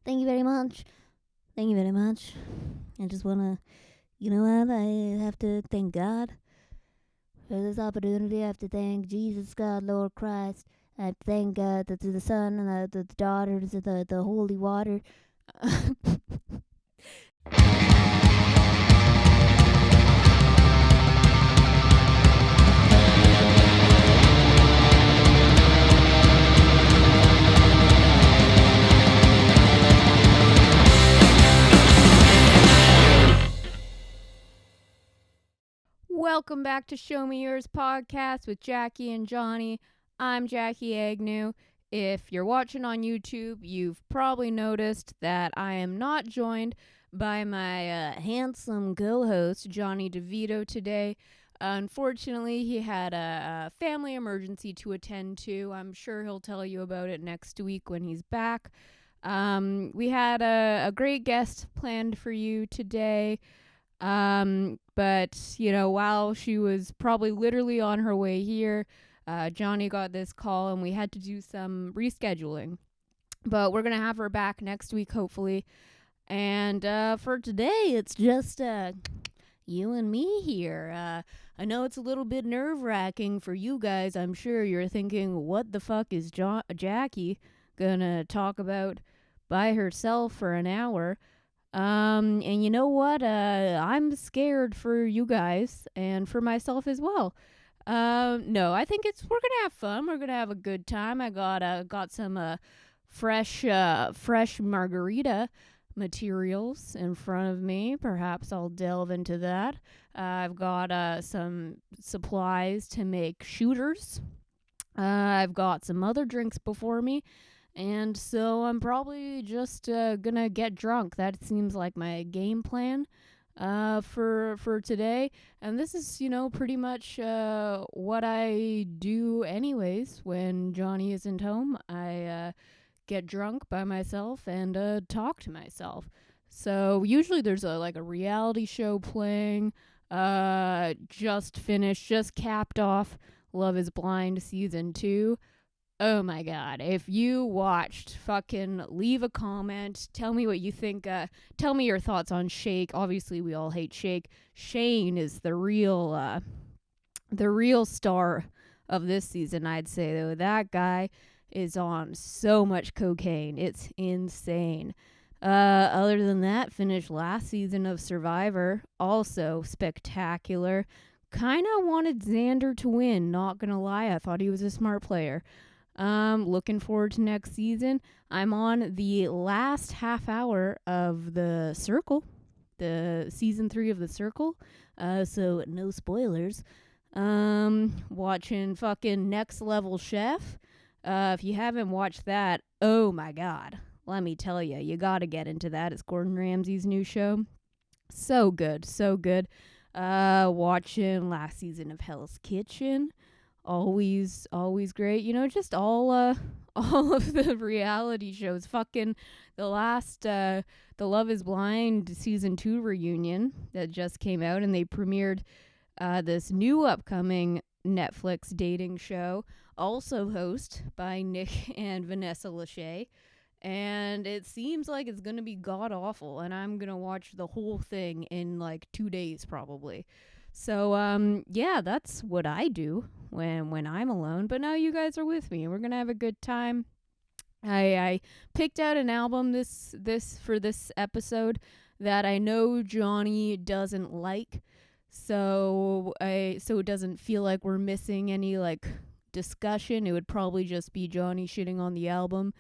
Thank you very much. Thank you very much. I just want to, I have to thank God for this opportunity. I have to thank Jesus, God, Lord Christ. I have to thank God to the Son and the daughters of the holy water. Welcome back to Show Me Yours podcast with Jackie and Jonny. I'm Jackie Agnew. If you're watching on YouTube, you've probably noticed that I am not joined by my handsome co-host, Jonny DeVito, today. Unfortunately, he had a family emergency to attend to. I'm sure he'll tell you about it next week when he's back. We had a great guest planned for you today. But while she was probably literally on her way here, Jonny got this call and we had to do some rescheduling. But we're gonna have her back next week, hopefully. And for today, it's just you and me here. I know it's a little bit nerve-wracking for you guys. I'm sure you're thinking, what the fuck is Jackie gonna talk about by herself for an hour? And you know what? I'm scared for you guys and for myself as well. No, I think we're gonna have fun. We're gonna have a good time. I got some fresh margarita materials in front of me. Perhaps I'll delve into that. I've got some supplies to make shooters. I've got some other drinks before me. And so I'm probably just gonna get drunk. That seems like my game plan for today. And this is, pretty much what I do anyways when Jonny isn't home. I get drunk by myself and talk to myself. So usually there's a reality show playing. Just capped off Love is Blind season 2. Oh my god, if you watched, fucking leave a comment. Tell me what you think. Tell me your thoughts on Shake. Obviously, we all hate Shake. Shane is the real star of this season, I'd say, though. That guy is on so much cocaine. It's insane. Other than that, finished last season of Survivor. Also spectacular. Kinda wanted Xander to win, not gonna lie. I thought he was a smart player. Looking forward to next season. I'm on the last half hour of The Circle, the season 3 of The Circle. So no spoilers. Watching fucking Next Level Chef. If you haven't watched that, oh my god. Let me tell you, you gotta get into that. It's Gordon Ramsay's new show. So good, so good. Watching last season of Hell's Kitchen. Always great. Just all of the reality shows. Fucking the last the Love is Blind season 2 reunion that just came out, and they premiered this new upcoming Netflix dating show, also hosted by Nick and Vanessa Lachey. And it seems like it's gonna be god awful, and I'm gonna watch the whole thing in 2 days probably. So yeah, that's what I do when I'm alone. But now you guys are with me, and we're gonna have a good time. I picked out an album for this episode that I know Jonny doesn't like, so it doesn't feel like we're missing any discussion. It would probably just be Jonny shitting on the album.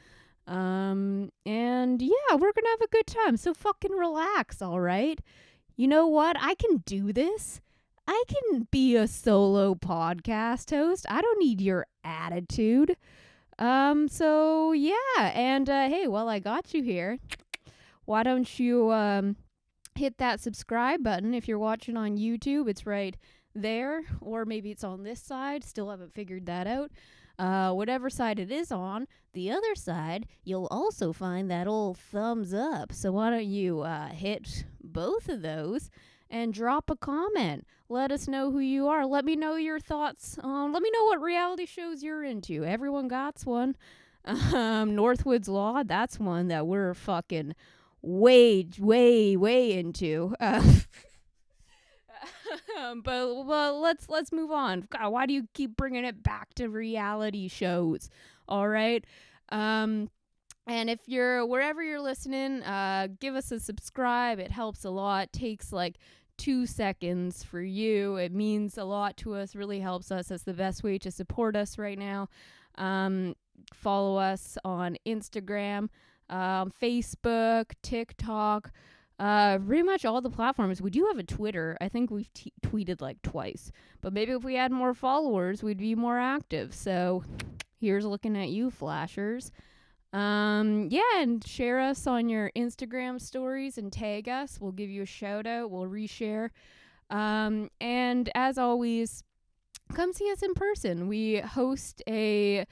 And yeah, we're gonna have a good time. So fucking relax, all right? You know what? I can do this. I can be a solo podcast host. I don't need your attitude. So yeah, and hey, while I got you here, why don't you hit that subscribe button if you're watching on YouTube? It's right there, or maybe it's on this side. Still haven't figured that out. Whatever side it is on, the other side, you'll also find that old thumbs up. So why don't you hit both of those and drop a comment. Let us know who you are. Let me know your thoughts. Let me know what reality shows you're into. Everyone got one. Northwood's Law, that's one that we're fucking way, way, way into. But well, let's move on. God, why do you keep bringing it back to reality shows? All right. And if you're wherever you're listening, give us a subscribe. It helps a lot. Takes like 2 seconds for you. It means a lot to us. Really helps us. That's the best way to support us right now. Follow us on Instagram, Facebook, TikTok. Pretty much all the platforms. We do have a Twitter. I think we've tweeted like twice. But maybe if we had more followers, we'd be more active. So here's looking at you, flashers. Yeah, and share us on your Instagram stories and tag us. We'll give you a shout out. We'll reshare. And as always, come see us in person. We host a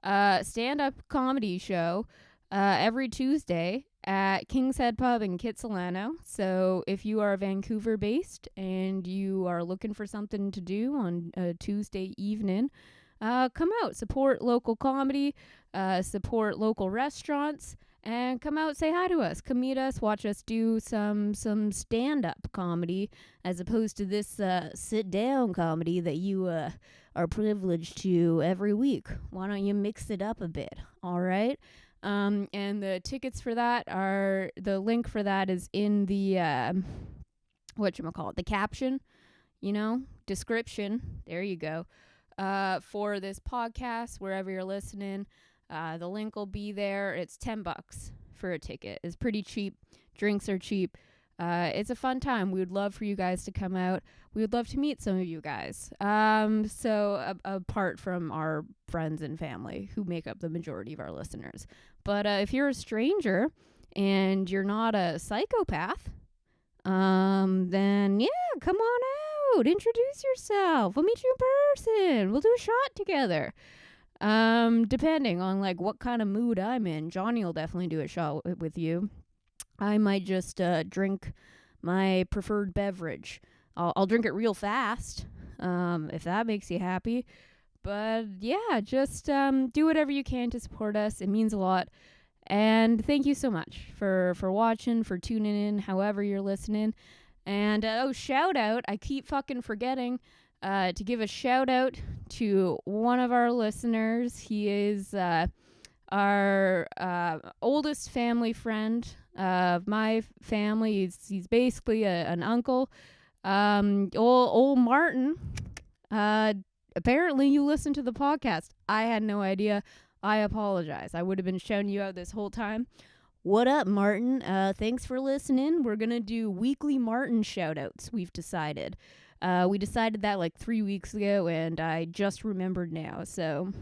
stand-up comedy show every Tuesday at King's Head Pub in Kitsilano. So if you are Vancouver based and you are looking for something to do on a Tuesday evening, come out, support local comedy, support local restaurants, and come out, say hi to us, come meet us, watch us do some stand-up comedy as opposed to this sit-down comedy that you are privileged to every week. Why don't you mix it up a bit, all right? And the tickets for that the link for that is in the, the caption, description. There you go. For this podcast, wherever you're listening, the link will be there. It's $10 for a ticket. It's pretty cheap. Drinks are cheap. It's a fun time. We would love for you guys to come out. We would love to meet some of you guys. Apart from our friends and family who make up the majority of our listeners. But if you're a stranger and you're not a psychopath, then yeah, come on out. Introduce yourself. We'll meet you in person. We'll do a shot together. Depending on like what kind of mood I'm in. Jonny will definitely do a shot with you. I might just drink my preferred beverage. I'll drink it real fast, if that makes you happy. But yeah, just do whatever you can to support us. It means a lot. And thank you so much for watching, for tuning in, however you're listening. And shout out, I keep fucking forgetting to give a shout out to one of our listeners. He is our oldest family friend of my family. He's basically an uncle. Old Martin. Apparently you listen to the podcast. I had no idea. I apologize. I would have been shouting you out this whole time. What up, Martin? Thanks for listening. We're going to do weekly Martin shout-outs, we've decided. We decided that like 3 weeks ago, and I just remembered now. So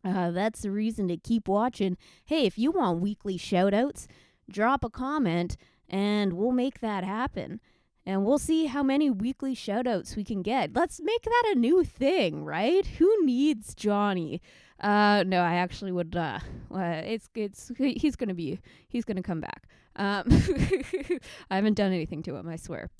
that's the reason to keep watching. Hey, if you want weekly shout-outs, drop a comment, and we'll make that happen. And we'll see how many weekly shout-outs we can get. Let's make that a new thing, right? Who needs Jonny? No, I actually would, he's gonna come back. I haven't done anything to him, I swear.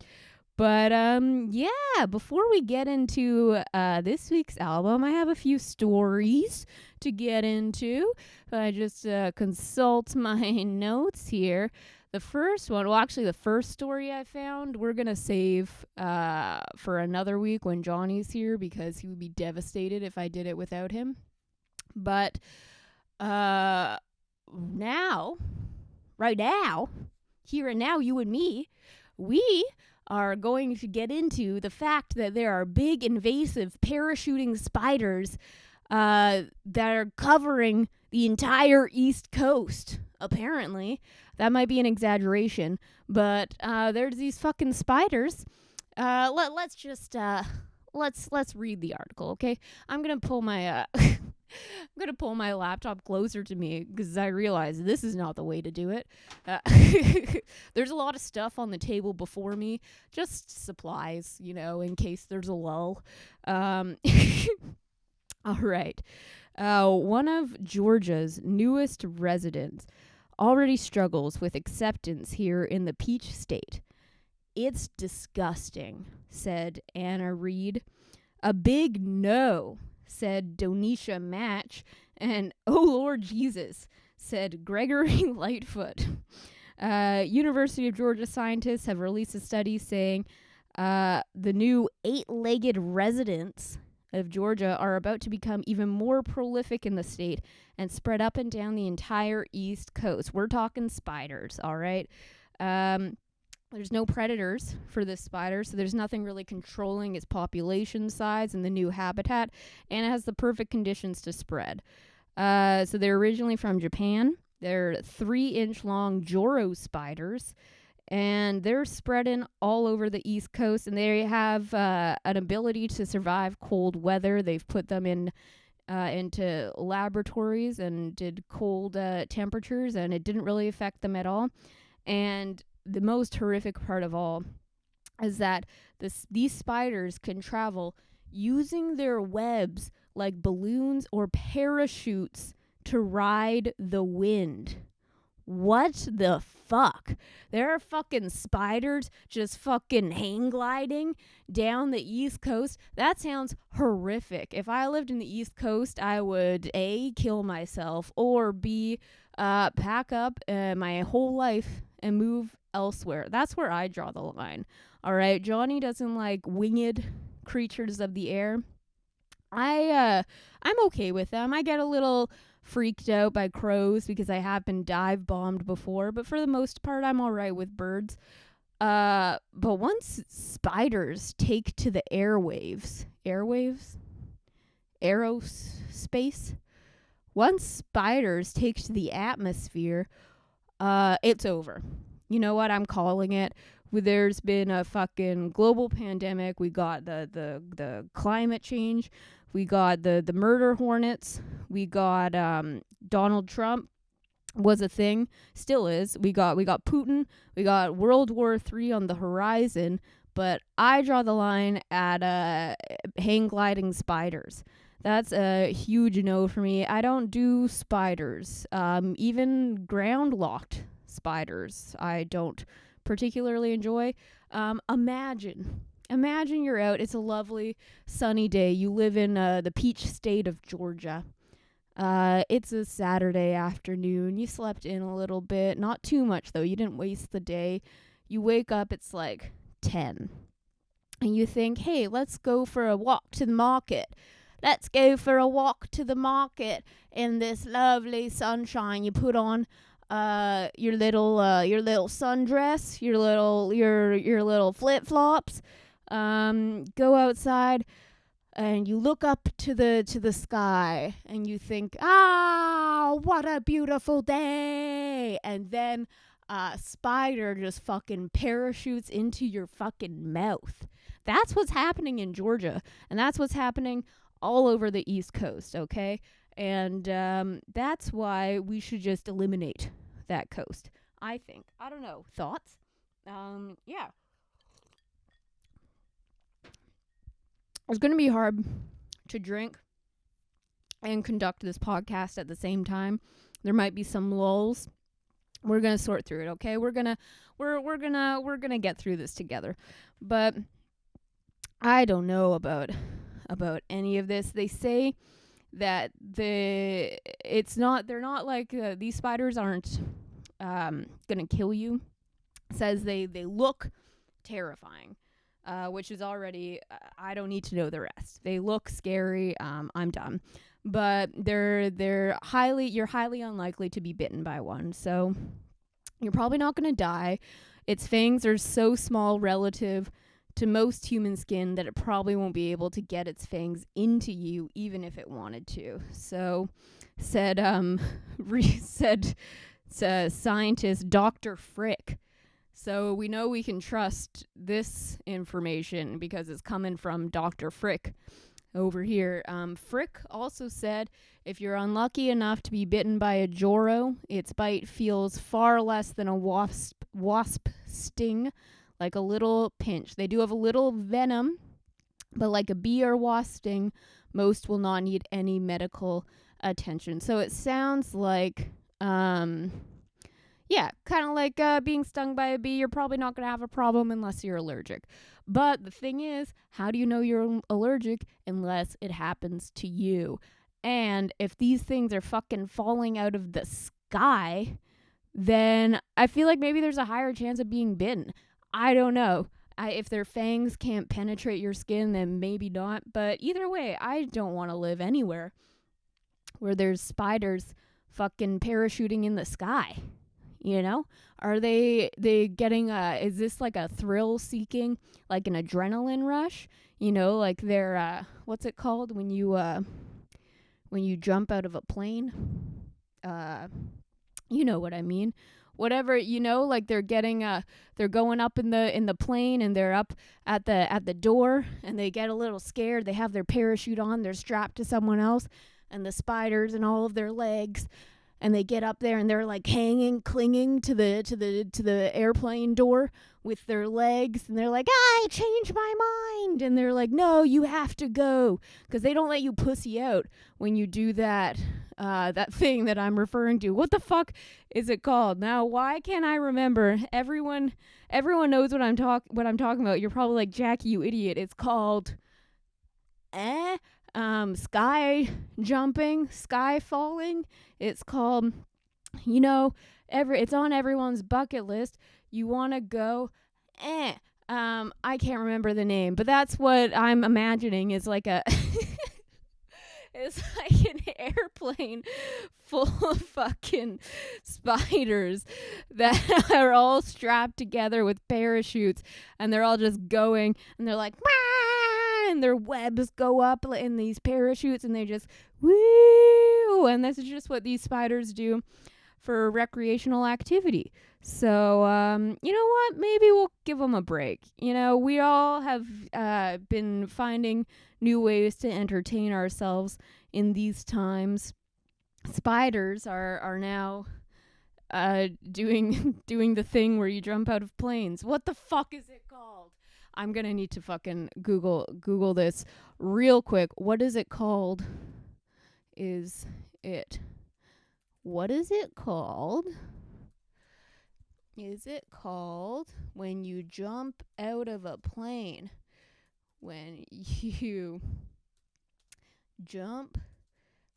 But, yeah, before we get into, this week's album, I have a few stories to get into. I just, consult my notes here. The first one, the first story I found, we're going to save for another week when Jonny's here because he would be devastated if I did it without him. But right now, here and now, you and me, we are going to get into the fact that there are big invasive parachuting spiders that are covering the entire East Coast, apparently. That might be an exaggeration, but there's these fucking spiders. Let's read the article, okay? I'm gonna pull my laptop closer to me because I realize this is not the way to do it. There's a lot of stuff on the table before me, just supplies, in case there's a lull. All right. One of Georgia's newest residents already struggles with acceptance here in the Peach State. It's disgusting, said Anna Reed. A big no, said Donisha Match, And oh Lord Jesus, said Gregory Lightfoot. University of Georgia scientists have released a study saying the new 8-legged residents of Georgia are about to become even more prolific in the state and spread up and down the entire East Coast. We're talking spiders, all right? There's no predators for this spider, so there's nothing really controlling its population size and the new habitat, and it has the perfect conditions to spread. So they're originally from Japan. They're 3-inch long Joro spiders, and they're spreading all over the East Coast, and they have an ability to survive cold weather. They've put them into laboratories and did cold temperatures, and it didn't really affect them at all. And the most horrific part of all is that these spiders can travel using their webs like balloons or parachutes to ride the wind. What the fuck? There are fucking spiders just fucking hang gliding down the East Coast. That sounds horrific. If I lived in the East Coast, I would A, kill myself, or B, pack up my whole life and move elsewhere. That's where I draw the line. All right, Jonny doesn't like winged creatures of the air. I'm okay with them. I get a little freaked out by crows because I have been dive bombed before, but for the most part I'm all right with birds. But once spiders take to the airwaves, aerospace, once spiders take to the atmosphere, it's over. You know what? I'm calling it. There's been a fucking global pandemic. We got the climate change. We got the murder hornets. We got Donald Trump was a thing, still is. We got Putin. We got World War III on the horizon. But I draw the line at hang gliding spiders. That's a huge no for me. I don't do spiders. Even ground locked spiders I don't particularly enjoy. Imagine you're out. It's a lovely sunny day. You live in the peach state of Georgia. It's a Saturday afternoon. You slept in a little bit. Not too much, though. You didn't waste the day. You wake up, it's like 10. And you think, hey, let's go for a walk to the market. Let's go for a walk to the market in this lovely sunshine. You put on your little sundress, your little flip-flops. Go outside and you look up to the sky and you think, what a beautiful day. And then a spider just fucking parachutes into your fucking mouth. That's what's happening in Georgia, and that's what's happening all over the East Coast, okay? And that's why we should just eliminate that coast, I think. I don't know. Thoughts? Yeah. It's going to be hard to drink and conduct this podcast at the same time. There might be some lulls. We're going to sort through it, okay? We're going to get through this together. But I don't know about any of this. They say that they're not like these spiders aren't gonna kill you. Says they look terrifying, which is already I don't need to know the rest. They look scary. I'm done. But you're highly unlikely to be bitten by one, so you're probably not gonna die. Its fangs are so small relative to most human skin that it probably won't be able to get its fangs into you even if it wanted to. So said scientist Dr. Frick. So we know we can trust this information because it's coming from Dr. Frick over here. Frick also said if you're unlucky enough to be bitten by a Joro, its bite feels far less than a wasp sting, like a little pinch. They do have a little venom, but like a bee or wasp sting, most will not need any medical attention. So it sounds like, kind of like being stung by a bee. You're probably not going to have a problem unless you're allergic. But the thing is, how do you know you're allergic unless it happens to you? And if these things are fucking falling out of the sky, then I feel like maybe there's a higher chance of being bitten. I don't know. If their fangs can't penetrate your skin, then maybe not. But either way, I don't want to live anywhere where there's spiders fucking parachuting in the sky. You know? Are they getting is this like a thrill seeking, like an adrenaline rush? You know, like they're what's it called when you jump out of a plane? You know what I mean. Whatever, you know, like they're going up in the plane, and they're up at the door, and they get a little scared. They have their parachute on, they're strapped to someone else, and the spiders and all of their legs, and they get up there, and they're like clinging to the airplane door with their legs, and they're like, I changed my mind, and they're like, no, you have to go, because they don't let you pussy out when you do that thing that I'm referring to. What the fuck is it called? Now, why can't I remember? Everyone knows what I'm talking about. You're probably like, Jackie, you idiot. It's called sky jumping, sky falling. It's called, you know, it's on everyone's bucket list. You want to go, I can't remember the name, but that's what I'm imagining is like a it's like an airplane full of fucking spiders that are all strapped together with parachutes, and they're all just going, and they're like, Wah! And their webs go up in these parachutes, and they just woo, and this is just what these spiders do for recreational activity. So, you know what? Maybe we'll give them a break. You know, we all have been finding new ways to entertain ourselves in these times. Spiders are now doing the thing where you jump out of planes. What the fuck is it called? I'm gonna need to fucking Google this real quick. What is it called? What is it called? Is it called when you jump out of a plane? When you jump,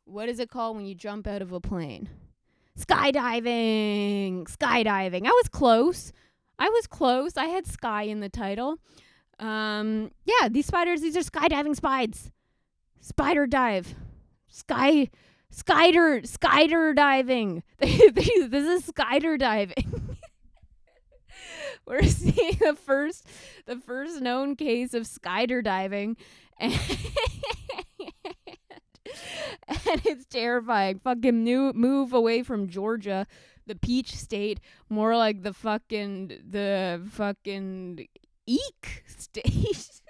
what is it called when you jump out of a plane? Skydiving. I was close. I had sky in the title. Yeah, these are skydiving spides. Spider dive. Skyder diving. This is skyder diving. We're seeing the first known case of skyder diving, and it's terrifying. Fucking move away from Georgia, the peach state, more like the fucking eek state.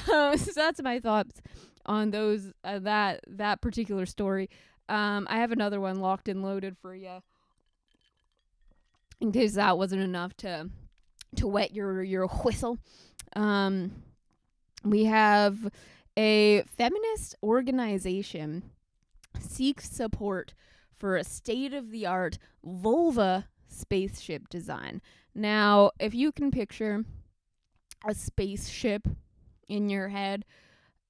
So that's my thoughts on those that particular story. I have another one locked and loaded for you, in case that wasn't enough to wet your whistle. We have a feminist organization seeks support for a state-of-the-art vulva spaceship design. Now, if you can picture a spaceship in your head,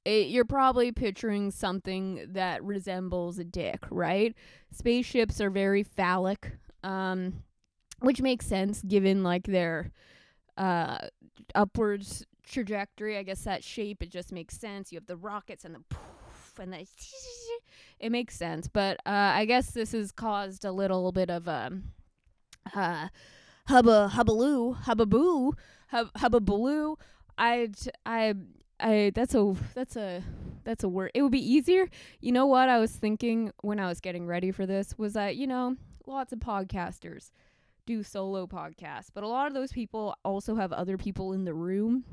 you're probably picturing something that resembles a dick, right? Spaceships are very phallic, which makes sense given like their upwards trajectory. I guess that shape, it just makes sense. You have the rockets and the poof and the it makes sense. But I guess this has caused a little bit of a hubbaloo. That's a word. It would be easier. You know what I was thinking when I was getting ready for this was that, you know, lots of podcasters do solo podcasts, but a lot of those people also have other people in the room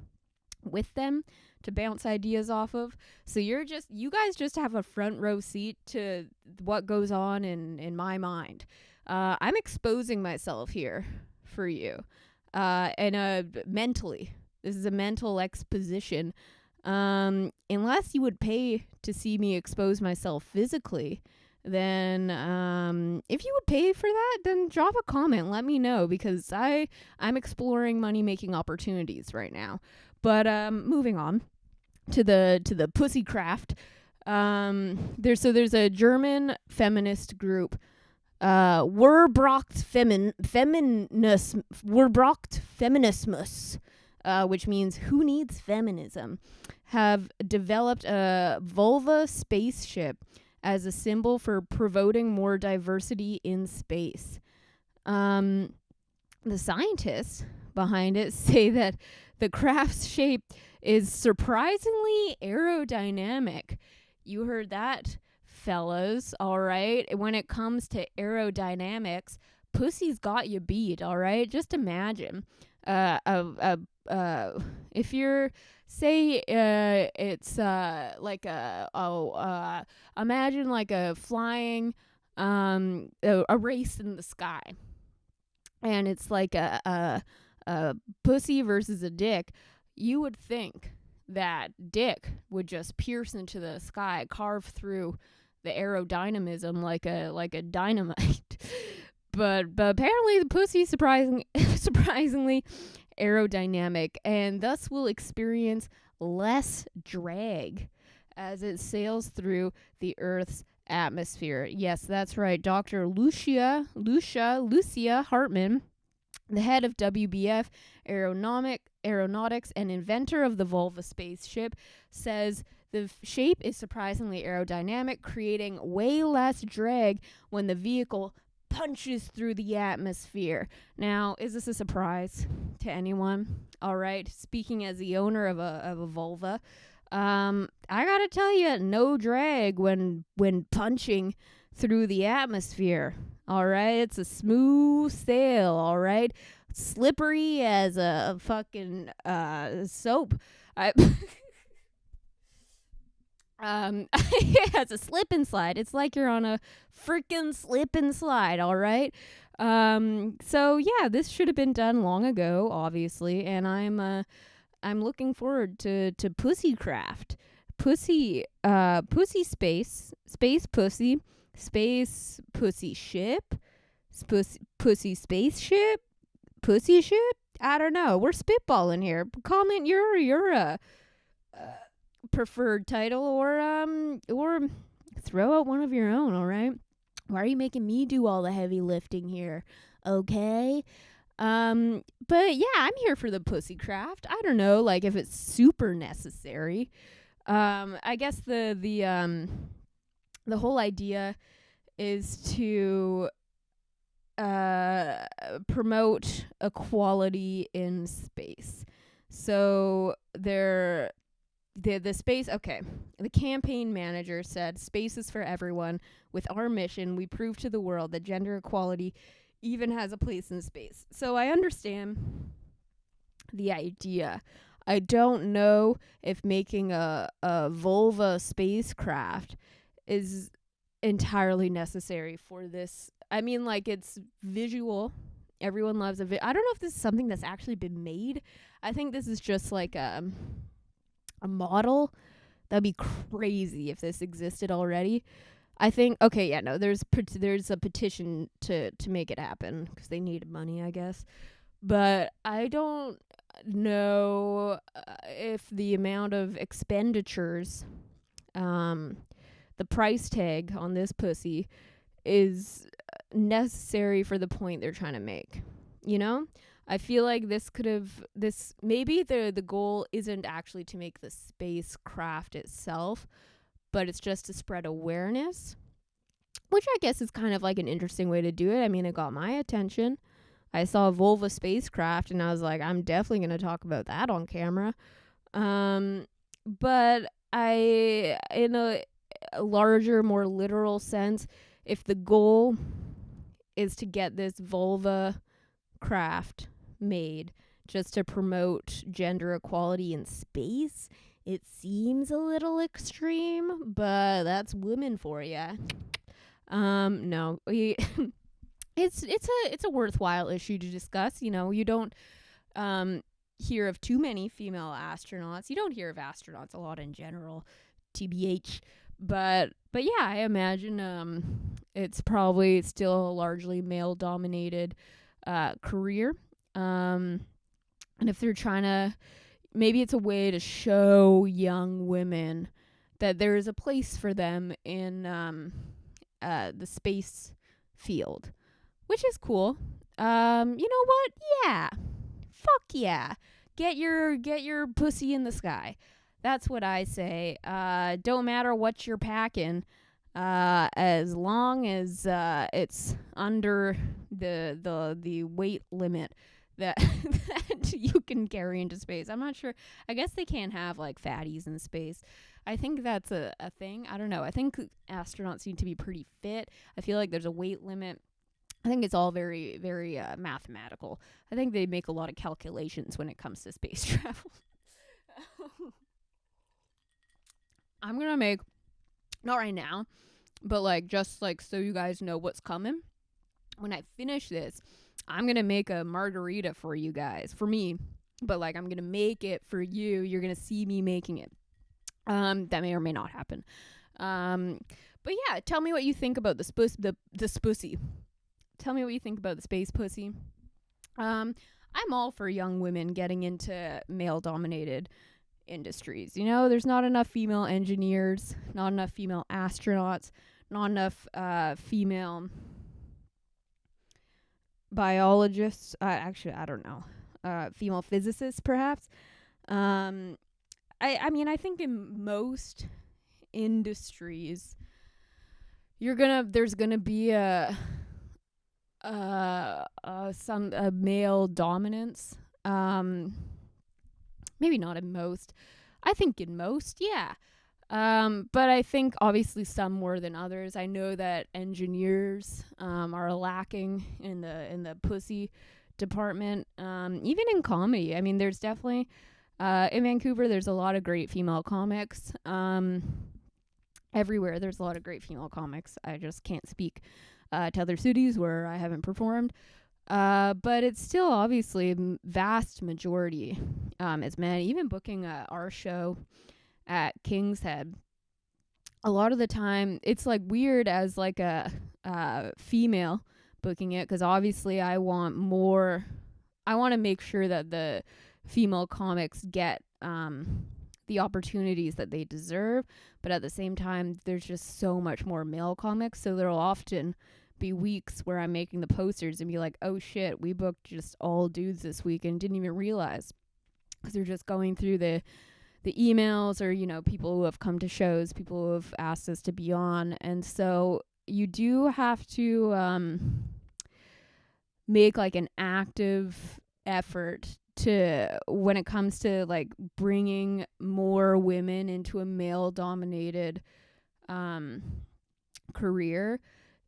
with them to bounce ideas off of. So you guys just have a front row seat to what goes on in my mind. I'm exposing myself here for you. And mentally, this is a mental exposition. Unless you would pay to see me expose myself physically, then if you would pay for that, then drop a comment. Let me know, because I'm exploring money-making opportunities right now. But moving on. to the pussy craft. There's a German feminist group, Feminismus, which means who needs feminism, have developed a vulva spaceship as a symbol for promoting more diversity in space. The scientists behind it say that the craft's shape is surprisingly aerodynamic. You heard that, fellas, all right? When it comes to aerodynamics, pussy's got you beat, all right? Just imagine. If you're, say, it's like imagine like a flying, a race in the sky, and it's like a pussy versus a dick. You would think that dick would just pierce into the sky, carve through the aerodynamism like a dynamite. but apparently the pussy surprisingly aerodynamic, and thus will experience less drag as it sails through the Earth's atmosphere. Yes, that's right. Dr. Lucia Hartman, the head of WBF Aeronautics and inventor of the vulva spaceship, says the shape is surprisingly aerodynamic, creating way less drag when the vehicle punches through the atmosphere. Now, is this a surprise to anyone? All right, speaking as the owner of a vulva, I gotta tell you, no drag when punching through the atmosphere. All right, it's a smooth sail. All right, slippery as a fucking soap. It's a slip and slide. It's like you're on a freaking slip and slide. All right. So yeah, this should have been done long ago, obviously, and I'm looking forward to Pussycraft, pussy space pussy. Space pussy ship, pussy spaceship, pussy ship. I don't know. We're spitballing here. Comment your preferred title, or throw out one of your own. All right. Why are you making me do all the heavy lifting here? Okay. But yeah, I'm here for the Pussycraft. I don't know, like if it's super necessary. I guess the whole idea is to promote equality in space. So the space, okay. The campaign manager said, "Space is for everyone. With our mission, we prove to the world that gender equality even has a place in space." So I understand the idea. I don't know if making a vulva spacecraft is entirely necessary for this. I mean, like, it's visual. Everyone loves a I don't know if this is something that's actually been made. I think this is just like a model. That'd be crazy if this existed already. I think, okay, yeah, no, there's a petition to make it happen because they needed money, I guess. But I don't know if the amount of expenditures, the price tag on this pussy is necessary for the point they're trying to make. You know? I feel like maybe the goal isn't actually to make the spacecraft itself, but it's just to spread awareness, which I guess is kind of like an interesting way to do it. I mean, it got my attention. I saw a vulva spacecraft and I was like, I'm definitely going to talk about that on camera. But in a larger, more literal sense, if the goal is to get this vulva craft made just to promote gender equality in space, it seems a little extreme, but that's women for you. No, it's a worthwhile issue to discuss. You know, you don't hear of too many female astronauts. You don't hear of astronauts a lot in general, TBH. But yeah, I imagine it's probably still a largely male dominated career. And if they're trying to maybe it's a way to show young women that there is a place for them in the space field, which is cool. You know what? Yeah. Fuck yeah. Get your pussy in the sky. That's what I say. Don't matter what you're packing, as long as it's under the weight limit that that you can carry into space. I'm not sure. I guess they can't have like fatties in space. I think that's a thing. I don't know. I think astronauts need to be pretty fit. I feel like there's a weight limit. I think it's all very, very mathematical. I think they make a lot of calculations when it comes to space travel. I'm going to make, not right now, but like just like so you guys know what's coming. When I finish this, I'm going to make a margarita for you guys, for me. But like I'm going to make it for you. You're going to see me making it. That may or may not happen. But yeah, tell me what you think about the spussy. Tell me what you think about the space pussy. I'm all for young women getting into male-dominated industries. You know, there's not enough female engineers, not enough female astronauts, not enough female biologists. Actually, I don't know. Female physicists, perhaps. I mean, I think in most industries, there's gonna be some male dominance. Maybe not in most. I think in most, yeah. But I think obviously some more than others. I know that engineers are lacking in the pussy department. Even in comedy. I mean, there's definitely in Vancouver there's a lot of great female comics. Everywhere there's a lot of great female comics. I just can't speak to other cities where I haven't performed. But it's still obviously a vast majority is men. Even booking our show at King's Head, a lot of the time it's like weird as like a female booking it, because obviously I want to make sure that the female comics get the opportunities that they deserve, but at the same time there's just so much more male comics, so there'll often be weeks where I'm making the posters and be like, oh shit, we booked just all dudes this week and didn't even realize, because they're just going through the emails, or, you know, people who have come to shows, people who have asked us to be on. And so you do have to make like an active effort to, when it comes to like bringing more women into a male dominated career.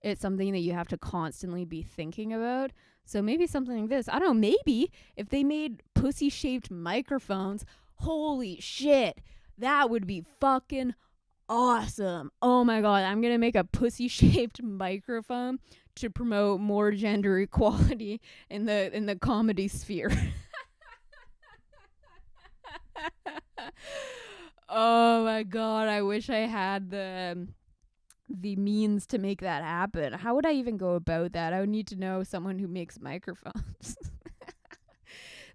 It's something that you have to constantly be thinking about. So maybe something like this. I don't know, maybe if they made pussy-shaped microphones, holy shit, that would be fucking awesome. Oh my god, I'm going to make a pussy-shaped microphone to promote more gender equality in the comedy sphere. Oh my god, I wish I had the means to make that happen. How would I even go about that? I would need to know someone who makes microphones.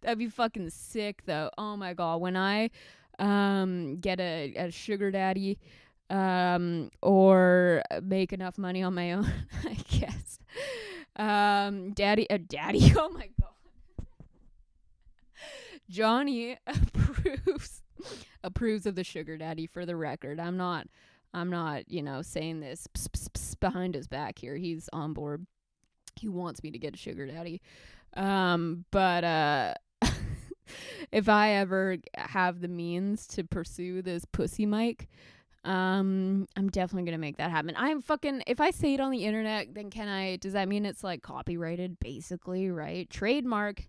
That'd be fucking sick though. Oh my god, when I get a sugar daddy or make enough money on my own, I guess. Daddy, oh my god. Jonny approves of the sugar daddy, for the record. I'm not, you know, saying this behind his back here. He's on board. He wants me to get a sugar daddy. But if I ever have the means to pursue this pussy mic, I'm definitely going to make that happen. If I say it on the internet, then does that mean it's like copyrighted basically, right? Trademark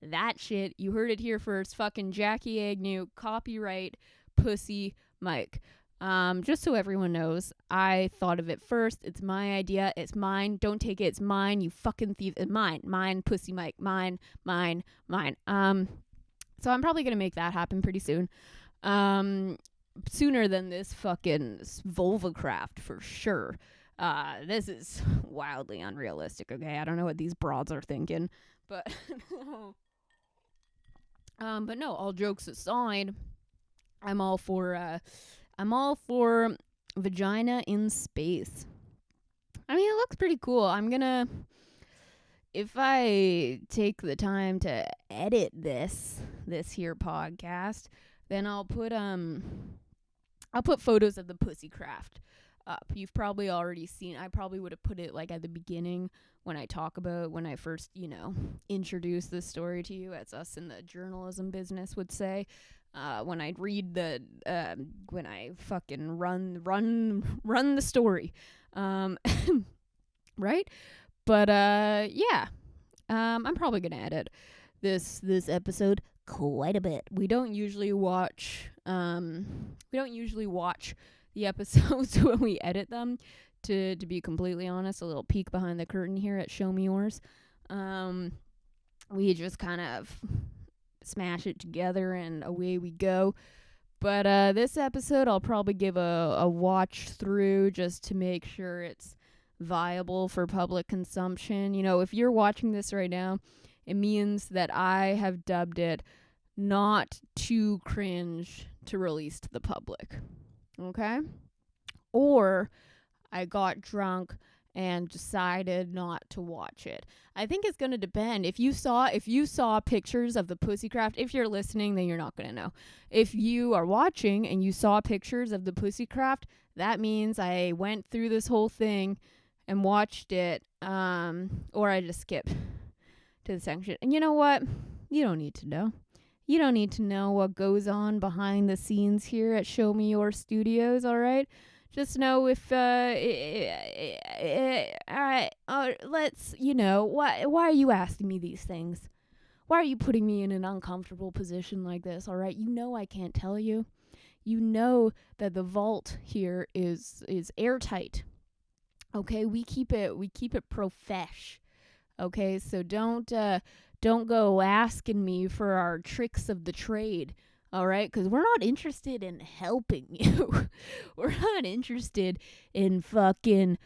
that shit. You heard it here first. Fucking Jackie Agnew, copyright pussy mic. Just so everyone knows, I thought of it first. It's my idea. It's mine. Don't take it. It's mine. You fucking thief. It's mine, pussy mic. Mine. So I'm probably going to make that happen pretty soon. Sooner than this fucking vulva craft for sure. This is wildly unrealistic. Okay. I don't know what these broads are thinking, but, But no, all jokes aside, I'm all for vagina in space. I mean, it looks pretty cool. If I take the time to edit this here podcast, then I'll put photos of the Pussycraft up. You've probably already seen. I probably would have put it like at the beginning when I talk about when I first, introduce this story to you, as us in the journalism business would say. When I read when I fucking run the story, right? But yeah, I'm probably gonna edit this episode quite a bit. We don't usually watch the episodes when we edit them. To be completely honest, a little peek behind the curtain here at Show Me Yours. We just kind of smash it together and away we go. But this episode I'll probably give a watch through just to make sure it's viable for public consumption. If you're watching this right now, it means that I have dubbed it not too cringe to release to the public. Okay? Or I got drunk and decided not to watch it. I think it's going to depend. If you saw pictures of the Pussycraft, if you're listening, then you're not going to know. If you are watching and you saw pictures of the Pussycraft, that means I went through this whole thing and watched it, or I just skipped to the section. And you know what? You don't need to know. You don't need to know what goes on behind the scenes here at Show Me Your Studios, all right? Just know if, let's, why are you asking me these things? Why are you putting me in an uncomfortable position like this, all right? You know I can't tell you. You know that the vault here is airtight. Okay, we keep it profesh. Okay, so don't go asking me for our tricks of the trade. All right, because we're not interested in helping you. We're not interested in fucking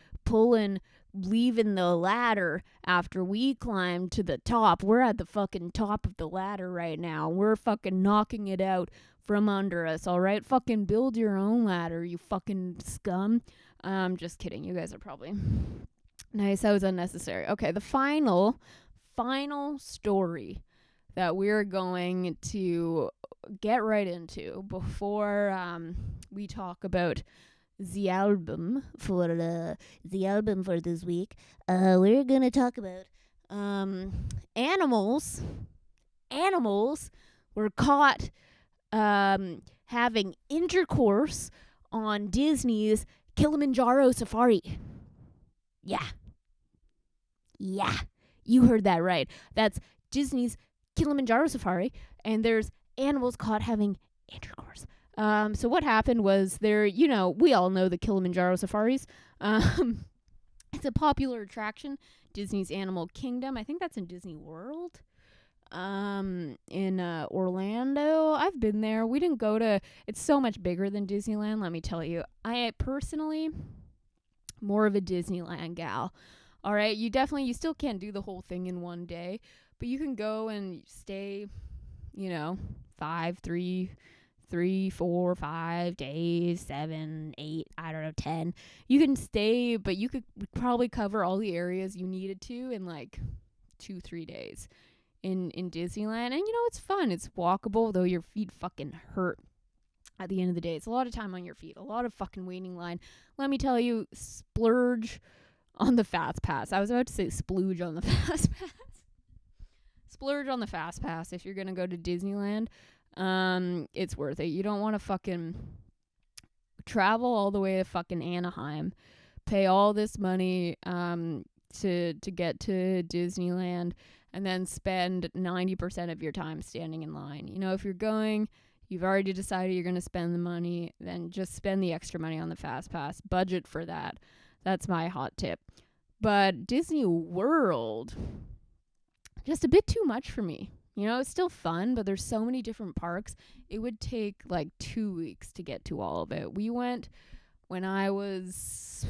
leaving the ladder after we climb to the top. We're at the fucking top of the ladder right now. We're fucking knocking it out from under us, all right? Fucking build your own ladder, you fucking scum. Just kidding. You guys are probably nice. That was unnecessary. Okay, the final story that we're going to get right into before we talk about the album for this week. We're gonna talk about animals were caught having intercourse on Disney's Kilimanjaro safari. Yeah, you heard that right. That's Disney's Kilimanjaro safari, and there's animals caught having intercourse. So what happened was we all know the Kilimanjaro safaris. It's a popular attraction, Disney's Animal Kingdom. I think that's in Disney World. In Orlando. I've been there. We didn't go to, it's so much bigger than Disneyland, let me tell you. I personally, more of a Disneyland gal. All right, you still can't do the whole thing in one day, but you can go and stay, 3, 4, 5 days, 7, 8, 10. You can stay, but you could probably cover all the areas you needed to in like 2-3 days in Disneyland. And it's fun. It's walkable, though your feet fucking hurt at the end of the day. It's a lot of time on your feet, a lot of fucking waiting line. Let me tell you, splurge on the Fast Pass. I was about to say splooge on the Fast Pass. Splurge on the Fast Pass if you're going to go to Disneyland. It's worth it. You don't want to fucking travel all the way to fucking Anaheim, pay all this money to get to Disneyland, and then spend 90% of your time standing in line. If you're going, you've already decided you're going to spend the money, then just spend the extra money on the Fast Pass. Budget for that. That's my hot tip. But Disney World, just a bit too much for me. It's still fun, but there's so many different parks. It would take like 2 weeks to get to all of it. We went when I was,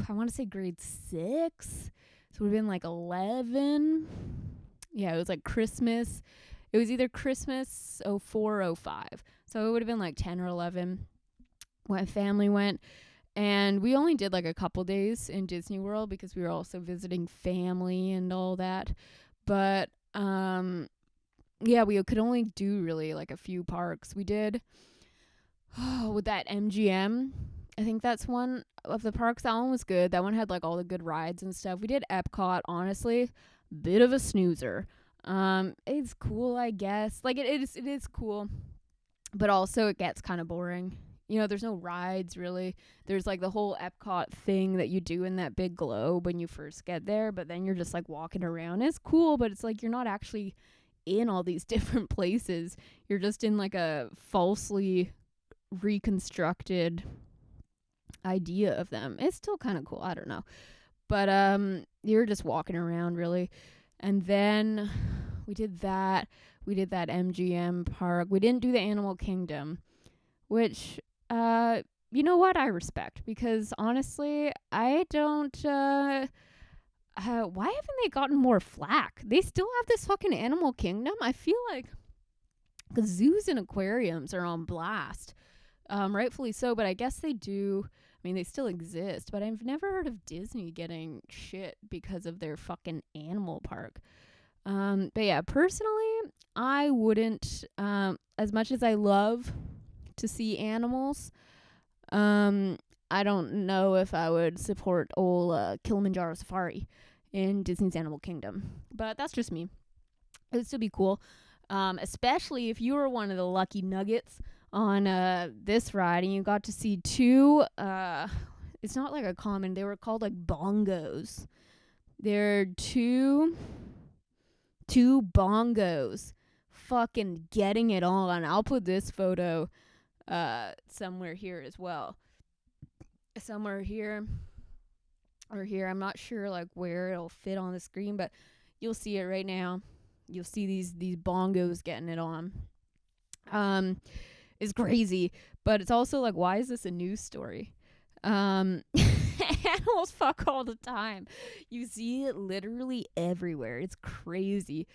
I want to say grade 6. So it would have been like 11. Yeah, it was like Christmas It was either Christmas 04 or 05. So it would have been like 10 or 11 when family went. And we only did like a couple days in Disney World because we were also visiting family and all that. But yeah, we could only do really like a few parks. We did with that MGM. I think that's one of the parks. That one was good. That one had like all the good rides and stuff. We did Epcot, honestly, bit of a snoozer. It's cool, I guess. Like it is cool, but also it gets kind of boring. You know, there's no rides really. There's like the whole Epcot thing that you do in that big globe when you first get there, but then you're just like walking around. It's cool, but it's like you're not actually in all these different places. You're just in like a falsely reconstructed idea of them. It's still kind of cool. I don't know. But you're just walking around really. And then we did that. We did that MGM park. We didn't do the Animal Kingdom, which you know what? I respect, because honestly, I don't why haven't they gotten more flack? They still have this fucking Animal Kingdom. I feel like the zoos and aquariums are on blast. Rightfully so, but I guess they do. I mean, they still exist, but I've never heard of Disney getting shit because of their fucking animal park. But yeah, personally, I wouldn't, as much as I love to see animals, I don't know if I would support old Kilimanjaro Safari in Disney's Animal Kingdom. But that's just me. It would still be cool, especially if you were one of the lucky nuggets on this ride and you got to see two, it's not like a common, they were called like bongos. They're two bongos fucking getting it on. I'll put this photo somewhere here as well. Somewhere here or here. I'm not sure like where it'll fit on the screen, but you'll see it right now. You'll see these bongos getting it on. It's crazy, but it's also like, why is this a news story? Animals fuck all the time. You see it literally everywhere. It's crazy.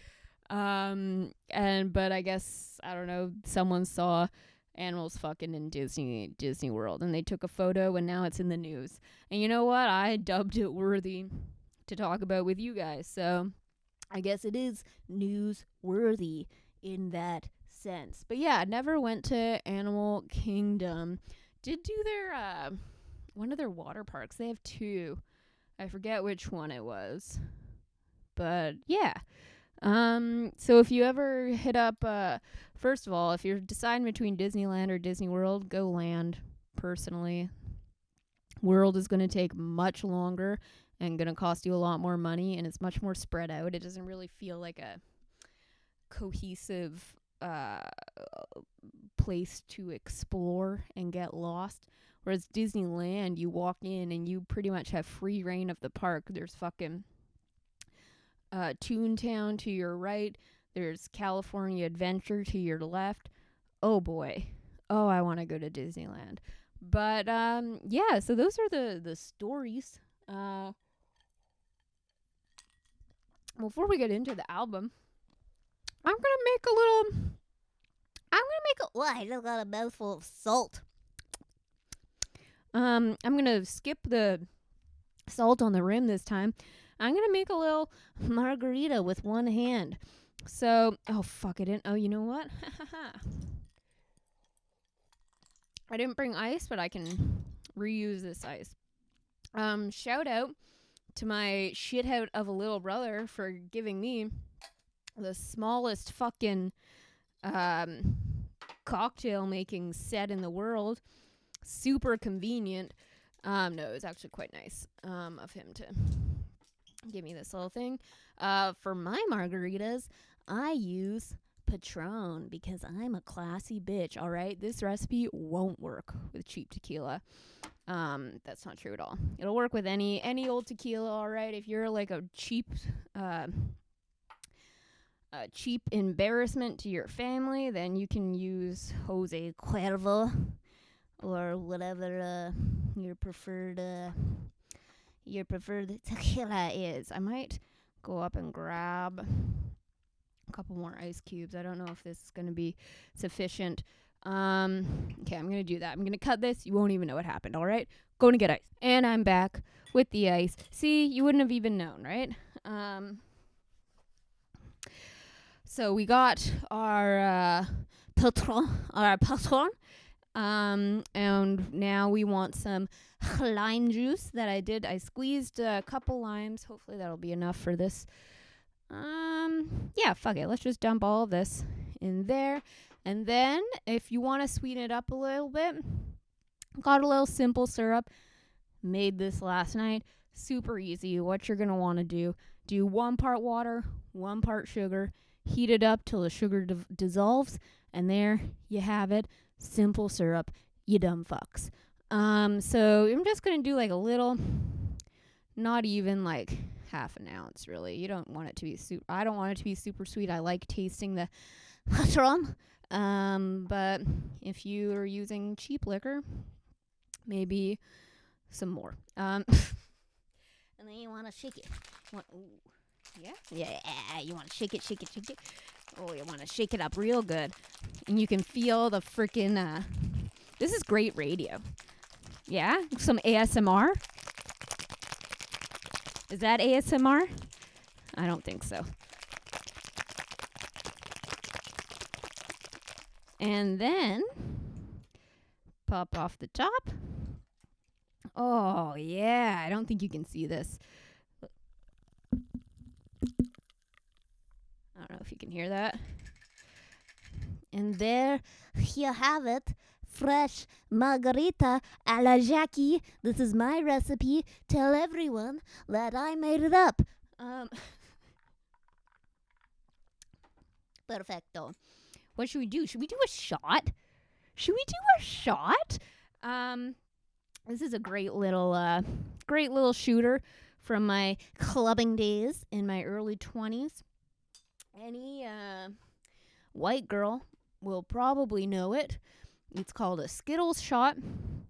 But I guess, I don't know, someone saw animals fucking in Disney World and they took a photo and now it's in the news. And you know what? I dubbed it worthy to talk about with you guys. So I guess it is news worthy in that sense. But yeah, never went to Animal Kingdom. Did do their one of their water parks. They have two. I forget which one it was. But yeah. So if you ever hit up first of all, if you're deciding between Disneyland or Disney World, go Land. Personally, World is going to take much longer and going to cost you a lot more money, and it's much more spread out. It doesn't really feel like a cohesive place to explore and get lost. Whereas Disneyland, you walk in and you pretty much have free reign of the park. There's fucking Toontown to your right. There's California Adventure to your left. Oh boy. Oh, I want to go to Disneyland. But yeah, so those are the stories. Before we get into the album, I'm gonna make Well, I just got a mouthful of salt. I'm gonna skip the salt on the rim this time. I'm gonna make a little margarita with one hand. So, oh fuck, I didn't. Oh, you know what? I didn't bring ice, but I can reuse this ice. Shout out to my shithead of a little brother for giving me the smallest fucking cocktail making set in the world. Super convenient. No, it was actually quite nice of him to give me this little thing. For my margaritas, I use Patron because I'm a classy bitch, all right? This recipe won't work with cheap tequila. That's not true at all. It'll work with any old tequila, all right? If you're like a cheap embarrassment to your family, then you can use Jose Cuervo or whatever your preferred tequila is. I might go up and grab couple more ice cubes. I don't know if this is going to be sufficient. Okay, I'm going to do that. I'm going to cut this. You won't even know what happened, all right? Going to get ice. And I'm back with the ice. See, you wouldn't have even known, right? So we got our patron, and now we want some lime juice that I squeezed a couple limes. Hopefully that'll be enough for this. Yeah, fuck it. Let's just dump all of this in there. And then if you want to sweeten it up a little bit, got a little simple syrup. Made this last night. Super easy. What you're going to want to do 1 part water, 1 part sugar. Heat it up till the sugar dissolves. And there you have it. Simple syrup. You dumb fucks. So I'm just going to do like a little, not even like half an ounce really. You don't want it to be I don't want it to be super sweet. I like tasting the patron. But if you are using cheap liquor, maybe some more. And then you want to shake it. Yeah, you want to shake it. Oh, you want to shake it up real good. And you can feel the freaking, this is great radio. Yeah, some ASMR. Is that ASMR? I don't think so. And then pop off the top. Oh, yeah. I don't think you can see this. I don't know if you can hear that. And there you have it. Fresh margarita a la Jackie. This is my recipe. Tell everyone that I made it up. Perfecto. What should we do? Should we do a shot? This is a great little shooter from my clubbing days in my early 20s. Any white girl will probably know it. It's called a Skittles shot, and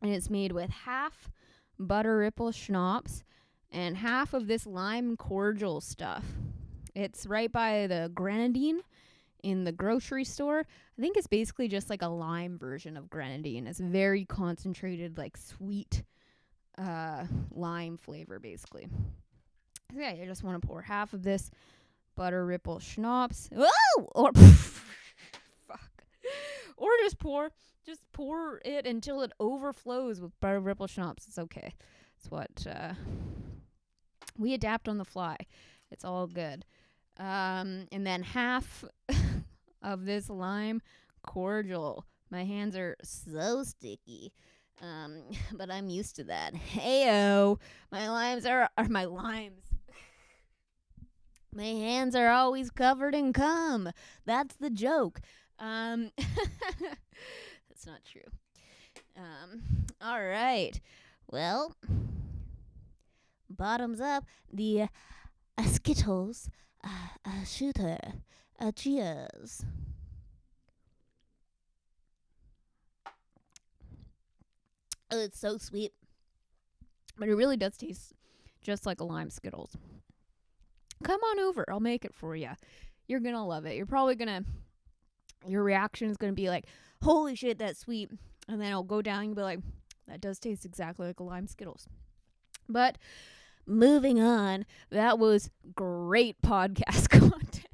it's made with half butter ripple schnapps and half of this lime cordial stuff. It's right by the grenadine in the grocery store. I think it's basically just like a lime version of grenadine. It's very concentrated, like sweet lime flavor, basically. So yeah, you just want to pour half of this butter ripple schnapps. Oh! Or fuck. Or just pour it until it overflows with butter ripple schnapps. It's okay. It's what we adapt on the fly. It's all good. And then half of this lime cordial. My hands are so sticky. But I'm used to that. Heyo. My limes. My hands are always covered in cum. That's the joke. That's not true. All right. Well, bottoms up. The Skittles shooter. Cheers. Oh, it's so sweet. But it really does taste just like a lime Skittles. Come on over. I'll make it for you. You're going to love it. Your reaction is going to be like, holy shit, that's sweet. And then it'll go down and you'll be like, that does taste exactly like a lime Skittles. But moving on, that was great podcast content.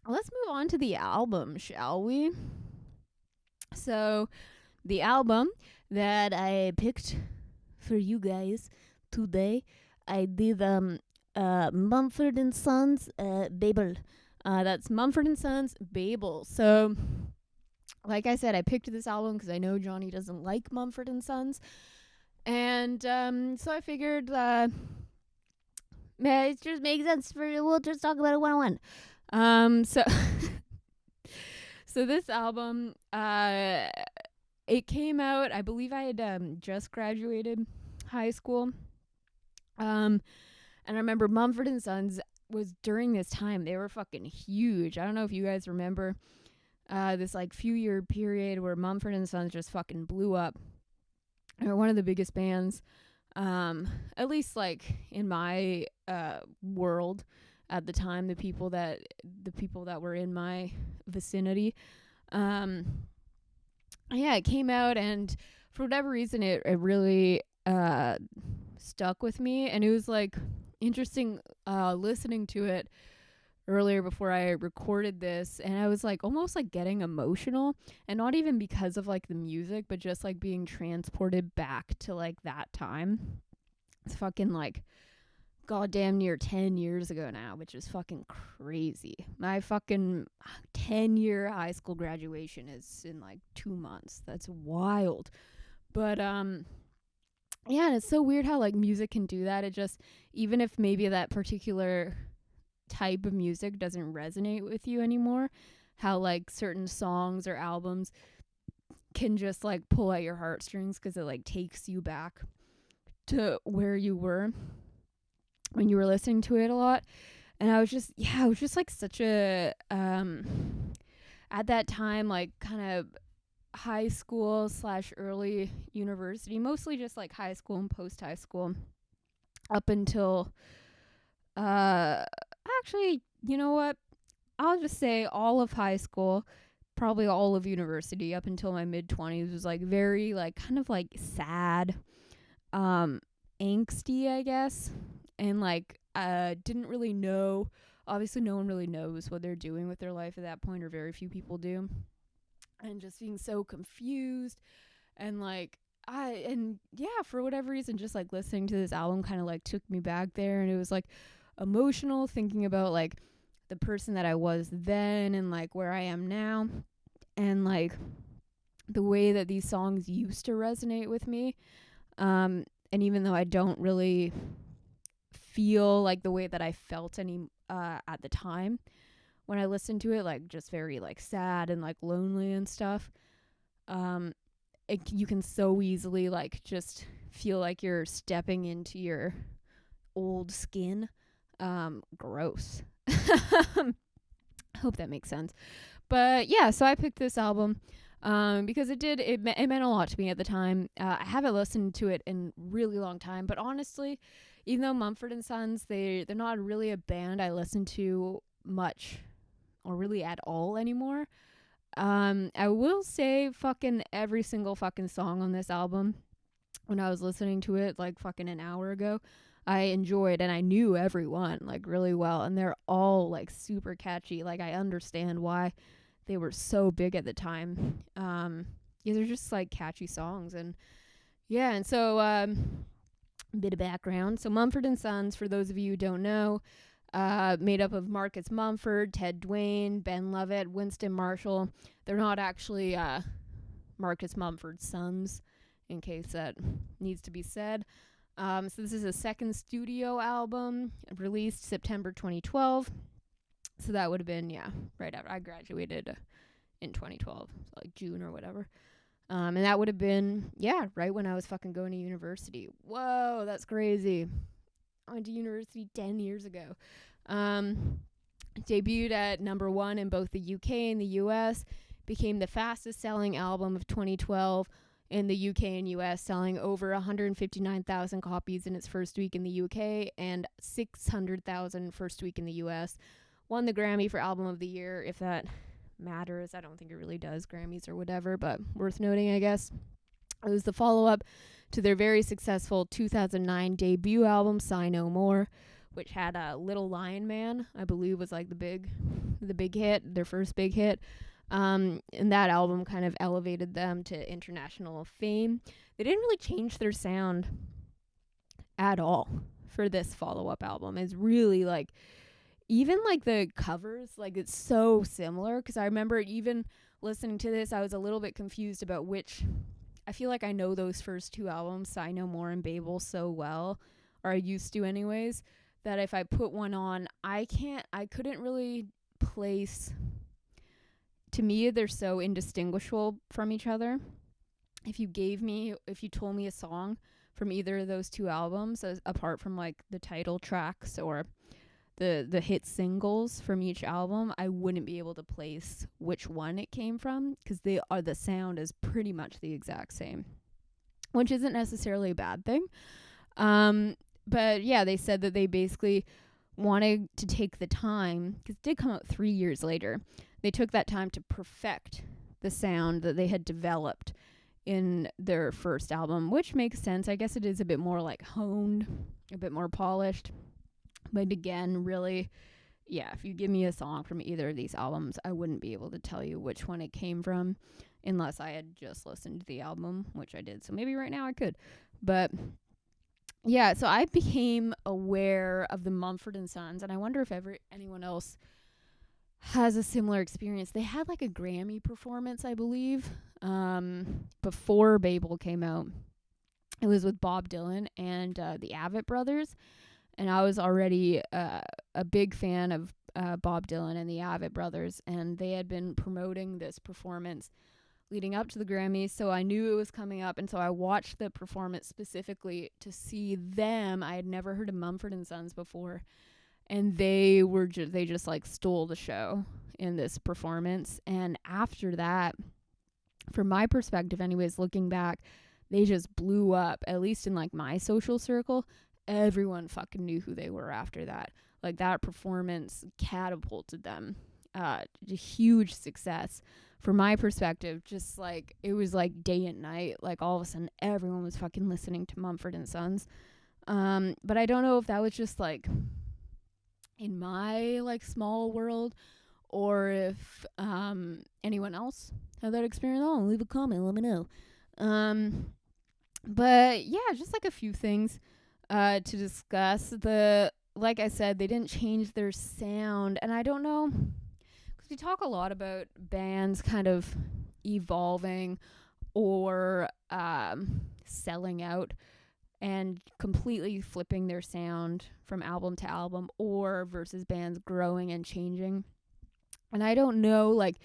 Let's move on to the album, shall we? So, the album that I picked for you guys today, I did Mumford Sons Babel. That's Mumford Sons Babel. So, like I said, I picked this album because I know Jonny doesn't like Mumford Sons. And so I figured it just makes sense. We'll just talk about it one-on-one. So this album, it came out, I believe I had just graduated high school. And I remember Mumford & Sons was during this time. They were fucking huge. I don't know if you guys remember this like few year period where Mumford & Sons just fucking blew up. They're one of the biggest bands, at least like in my world at the time, the people that were in my vicinity. Yeah, it came out, and for whatever reason, it really stuck with me, and it was like interesting listening to it earlier before I recorded this, and I was like almost like getting emotional, and not even because of like the music, but just like being transported back to like that time. It's fucking like goddamn near 10 years ago now, which is fucking crazy. My fucking 10-year high school graduation is in like 2 months. That's wild. But yeah, and it's so weird how like music can do that. It just, even if maybe that particular type of music doesn't resonate with you anymore, how like certain songs or albums can just like pull at your heartstrings because it like takes you back to where you were when you were listening to it a lot. And I was just like such a at that time, like kind of high school / early university, mostly just like high school and post high school, up until actually, you know what, I'll just say all of high school, probably all of university up until my mid-20s was like very like kind of like sad, angsty, I guess, and like didn't really know, obviously no one really knows what they're doing with their life at that point, or very few people do, and just being so confused, and like for whatever reason, just like listening to this album kind of like took me back there, and it was like emotional, thinking about like the person that I was then and like where I am now, and like the way that these songs used to resonate with me, and even though I don't really feel like the way that I felt at the time when I listened to it, like just very like sad and like lonely and stuff, you can so easily like just feel like you're stepping into your old skin. Gross. Hope that makes sense. But yeah, so I picked this album because it meant a lot to me at the time. I haven't listened to it in a really long time, but honestly, even though Mumford Sons, they're not really a band I listen to much or really at all anymore. I will say fucking every single fucking song on this album, when I was listening to it like fucking an hour ago, I enjoyed, and I knew everyone like really well, and they're all like super catchy. Like I understand why they were so big at the time. Yeah, they're just like catchy songs, and yeah, and so bit of background. So Mumford and Sons, for those of you who don't know, made up of Marcus Mumford, Ted Dwayne, Ben Lovett, Winston Marshall. They're not actually Marcus Mumford's sons, in case that needs to be said. So this is a second studio album, released September 2012. So that would have been, right after I graduated in 2012, so like June or whatever. And that would have been, right when I was fucking going to university. Whoa, that's crazy. I went to university 10 years ago. Debuted at number 1 in both the UK and the US. Became the fastest selling album of 2012 in the UK and US, selling over 159,000 copies in its first week in the UK and 600,000 first week in the US. Won the Grammy for Album of the Year, if that matters. I don't think it really does, Grammys or whatever, but worth noting, I guess. It was the follow-up to their very successful 2009 debut album, Sigh No More, which had Little Lion Man, I believe was like the big hit, their first big hit. And that album kind of elevated them to international fame. They didn't really change their sound at all for this follow-up album. It's really like, even like the covers, like it's so similar, because I remember even listening to this, I was a little bit confused about which. I feel like I know those first two albums, Sigh No More and Babel, so well, or I used to anyways, that if I put one on, I couldn't really place. To me, they're so indistinguishable from each other. If you told me a song from either of those two albums, apart from like the title tracks or the hit singles from each album, I wouldn't be able to place which one it came from, because the sound is pretty much the exact same, which isn't necessarily a bad thing. But yeah, they said that they basically wanted to take the time, because it did come out 3 years later. They took that time to perfect the sound that they had developed in their first album, which makes sense. I guess it is a bit more like honed, a bit more polished. But again, really, yeah, if you give me a song from either of these albums, I wouldn't be able to tell you which one it came from unless I had just listened to the album, which I did. So maybe right now I could. But yeah, so I became aware of the Mumford and Sons, and I wonder if anyone else has a similar experience. They had like a Grammy performance, I believe, before Babel came out. It was with Bob Dylan and the Avett Brothers, and I was already a big fan of Bob Dylan and the Avett Brothers, and they had been promoting this performance leading up to the Grammys, so I knew it was coming up, and so I watched the performance specifically to see them. I had never heard of Mumford and Sons before, and they just like stole the show in this performance. And after that, from my perspective anyways, looking back, they just blew up, at least in like my social circle. Everyone fucking knew who they were after that. Like, that performance catapulted them. A huge success. From my perspective, just like, it was like day and night. Like, all of a sudden, everyone was fucking listening to Mumford and Sons. But I don't know if that was just like in my like small world, or if anyone else had that experience. Oh, leave a comment, let me know. But yeah, just like a few things to discuss. Like I said, they didn't change their sound, and I don't know, because we talk a lot about bands kind of evolving or selling out and completely flipping their sound from album to album, or versus bands growing and changing. And I don't know, like,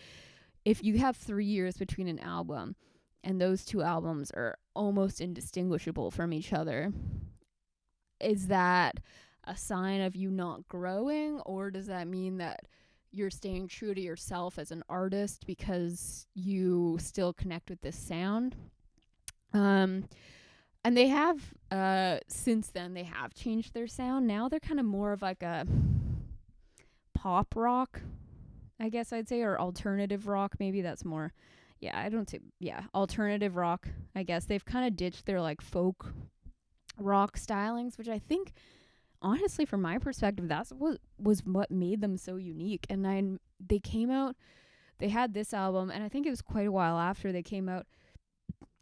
if you have 3 years between an album and those two albums are almost indistinguishable from each other, is that a sign of you not growing, or does that mean that you're staying true to yourself as an artist because you still connect with this sound? And they have, since then, they have changed their sound. Now they're kind of more of like a pop rock, I guess I'd say, or alternative rock. Maybe that's more, alternative rock, I guess. They've kind of ditched their like folk rock stylings, which I think, honestly, from my perspective, that's what was what made them so unique. And they came out, they had this album, and I think it was quite a while after they came out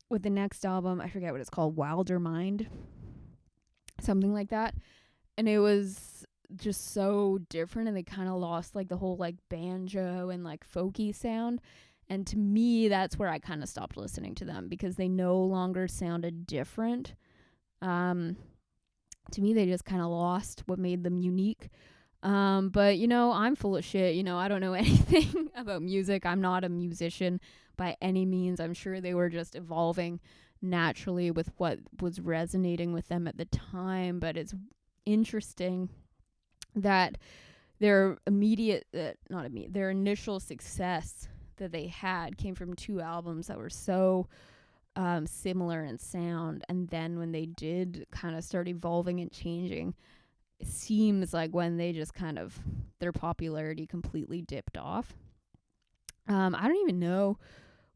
with the next album. I forget what it's called, Wilder Mind, something like that. And it was just so different, and they kind of lost like the whole like banjo and like folky sound. And to me, that's where I kind of stopped listening to them, because they no longer sounded different. To me, they just kind of lost what made them unique. But, you know, I'm full of shit. You know, I don't know anything about music. I'm not a musician by any means. I'm sure they were just evolving naturally with what was resonating with them at the time. But it's interesting that their their initial success that they had came from two albums that were so similar in sound, and then when they did kind of start evolving and changing, it seems like when they just kind of, their popularity completely dipped off. I don't even know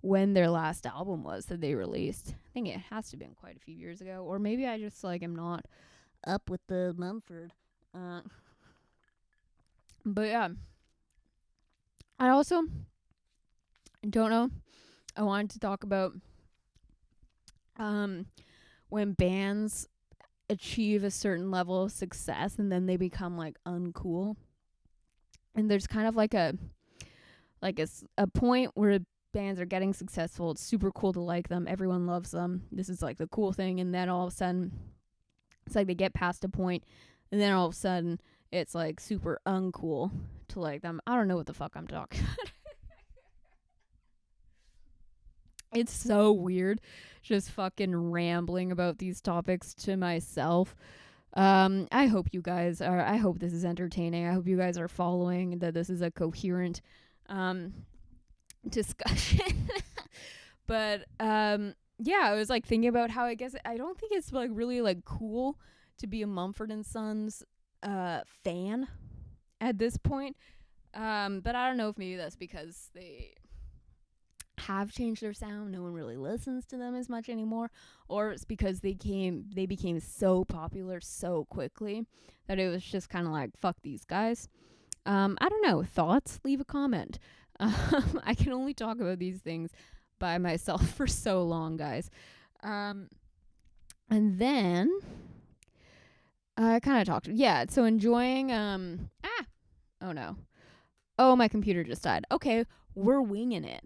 when their last album was that they released. I think it has to have been quite a few years ago, or maybe I just like am not up with the Mumford. But yeah, I also don't know. I wanted to talk about when bands achieve a certain level of success and then they become like uncool. And there's kind of like a point where bands are getting successful. It's super cool to like them. Everyone loves them. This is like the cool thing. And then all of a sudden, it's like they get past a point, and then all of a sudden, it's like super uncool to like them. I don't know what the fuck I'm talking about. It's so weird just fucking rambling about these topics to myself. I hope this is entertaining. I hope you guys are following, that this is a coherent discussion. But yeah, I was like thinking about how I don't think it's like really like cool to be a Mumford and Sons fan at this point. But I don't know if maybe that's because they have changed their sound. No one really listens to them as much anymore, or it's because they became so popular so quickly that it was just kind of like, fuck these guys. I don't know. Thoughts? Leave a comment. I can only talk about these things by myself for so long, guys. And then I kind of talked. Yeah, so enjoying. Oh no. Oh, my computer just died. Okay, we're winging it.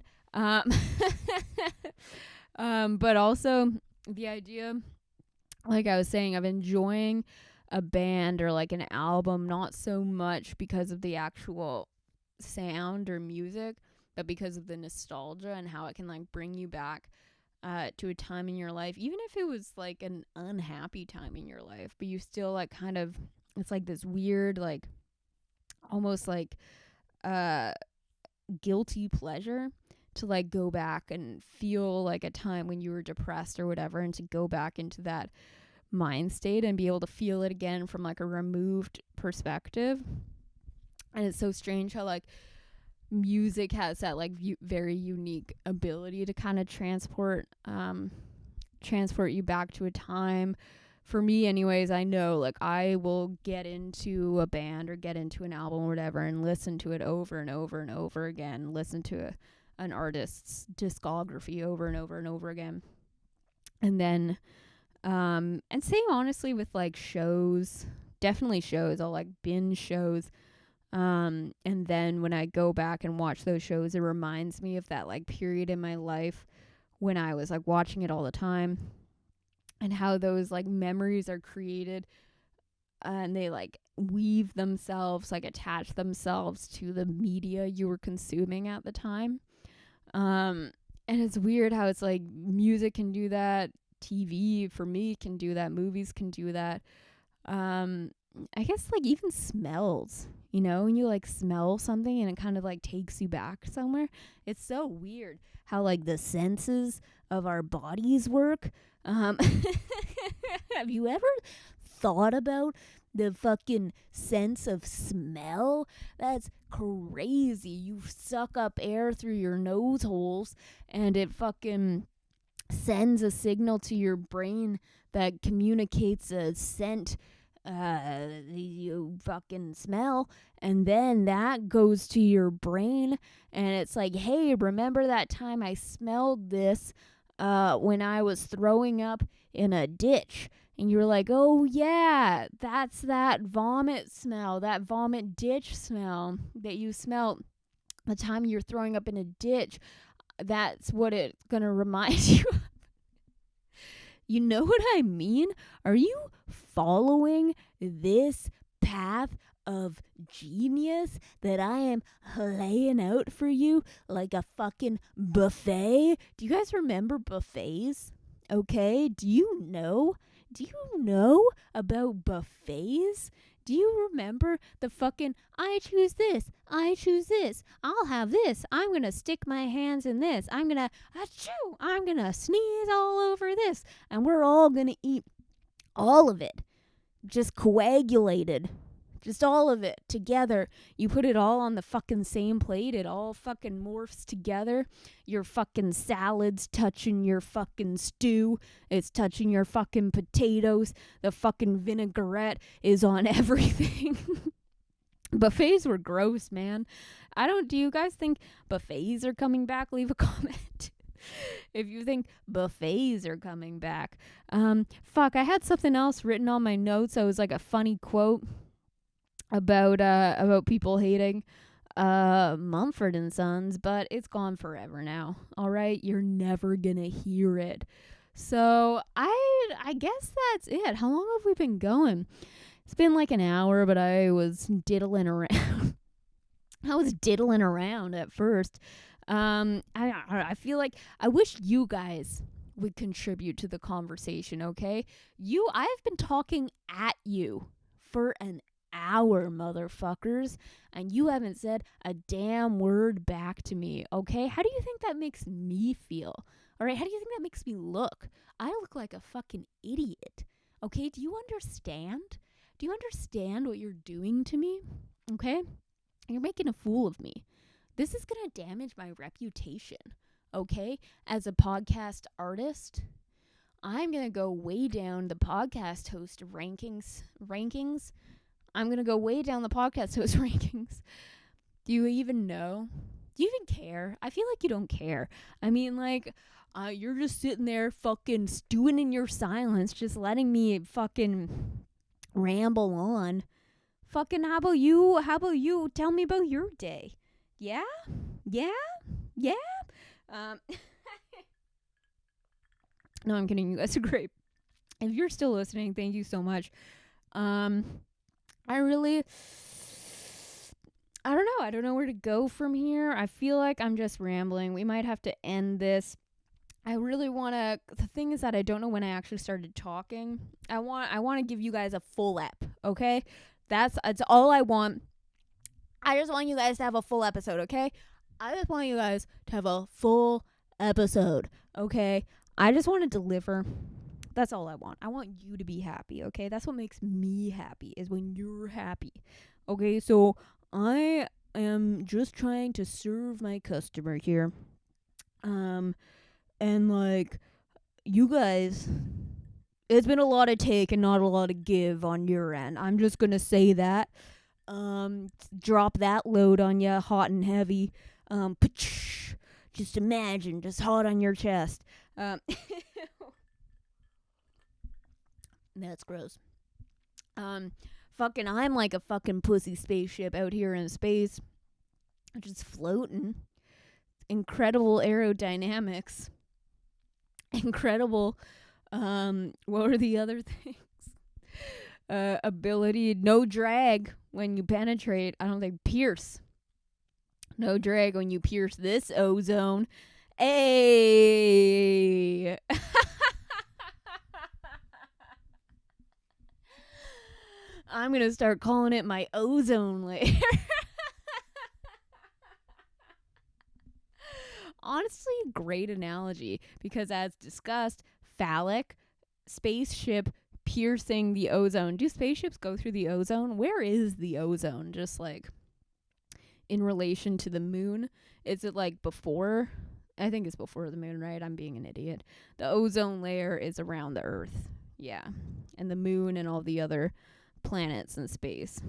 But also the idea, like I was saying, of enjoying a band or like an album, not so much because of the actual sound or music, but because of the nostalgia and how it can like bring you back to a time in your life, even if it was like an unhappy time in your life, but you still like kind of, it's like this weird, like almost like guilty pleasure to like go back and feel like a time when you were depressed or whatever, and to go back into that mind state and be able to feel it again from like a removed perspective. And it's so strange how like music has that like very unique ability to kind of transport you back to a time. For me anyways, I know like I will get into a band or get into an album or whatever and listen to it over and over and over again, listen to an artist's discography over and over and over again. And then and same honestly with like shows, definitely shows, I'll like binge shows. And then when I go back and watch those shows, it reminds me of that like period in my life when I was like watching it all the time, and how those like memories are created, and they like weave themselves, like attach themselves to the media you were consuming at the time. And it's weird how it's like music can do that, TV for me can do that, movies can do that. I guess like even smells, you know, when you like smell something and it kind of like takes you back somewhere. It's so weird how like the senses of our bodies work. Have you ever thought about the fucking sense of smell? That's crazy. You suck up air through your nose holes and it fucking sends a signal to your brain that communicates a scent, you fucking smell, and then that goes to your brain and it's like, hey, remember that time I smelled this when I was throwing up in a ditch? And you're like, oh yeah, that's that vomit smell, that vomit ditch smell that you smelled the time you're throwing up in a ditch. That's what it's gonna remind you of. You know what I mean? Are you following this path of genius that I am laying out for you like a fucking buffet? Do you guys remember buffets? Okay, do you know about buffets? Do you remember the fucking, I choose this, I'll have this, I'm gonna stick my hands in this, I'm gonna sneeze all over this, and we're all gonna eat all of it, just coagulated, just all of it together. You put it all on the fucking same plate, it all fucking morphs together. Your fucking salad's touching your fucking stew, it's touching your fucking potatoes, the fucking vinaigrette is on everything. Buffets were gross, man. Do you guys think buffets are coming back? Leave a comment if you think buffets are coming back. I had something else written on my notes. It was like a funny quote about people hating Mumford and Sons, but it's gone forever now. All right, you're never gonna hear it. So I guess that's it. How long have we been going? It's been like an hour, but I was diddling around. I was diddling around at first. I feel like I wish you guys would contribute to the conversation, okay? I've been talking at you for an hour, motherfuckers, and you haven't said a damn word back to me, okay? How do you think that makes me feel? All right, how do you think that makes me look? I look like a fucking idiot, okay? Do you understand? Do you understand what you're doing to me? Okay? You're making a fool of me. This is going to damage my reputation. Okay? As a podcast artist, I'm going to go way down the podcast host rankings. I'm going to go way down the podcast host rankings. Do you even know? Do you even care? I feel like you don't care. I mean, like, you're just sitting there fucking stewing in your silence, just letting me fucking ramble on. Fucking, how about you? How about you? Tell me about your day. Yeah? Yeah? Yeah? No, I'm kidding. You guys are great. If you're still listening, thank you so much. I don't know. I don't know where to go from here. I feel like I'm just rambling. We might have to end this. I really want to. The thing is that I don't know when I actually started talking. I want to give you guys a full ep. Okay, that's all I want. I just want you guys to have a full episode. Okay, I just want you guys to have a full episode. Okay, I just want to deliver. That's all I want. I want you to be happy. Okay, that's what makes me happy, is when you're happy. Okay, so I am just trying to serve my customer here. And like, you guys, it's been a lot of take and not a lot of give on your end. I'm just gonna say that. Drop that load on ya, hot and heavy. Just imagine, just hot on your chest. That's gross. I'm like a fucking pussy spaceship out here in space, just floating. Incredible aerodynamics. Incredible. What were the other things? Ability, no drag when you penetrate. I don't think pierce. No drag when you pierce this ozone. Hey. I'm going to start calling it my ozone layer. Honestly, great analogy, because as discussed, phallic, spaceship piercing the ozone. Do spaceships go through the ozone? Where is the ozone? Just like in relation to the moon? Is it like before? I think it's before the moon, right? I'm being an idiot. The ozone layer is around the Earth. Yeah. And the moon and all the other planets in space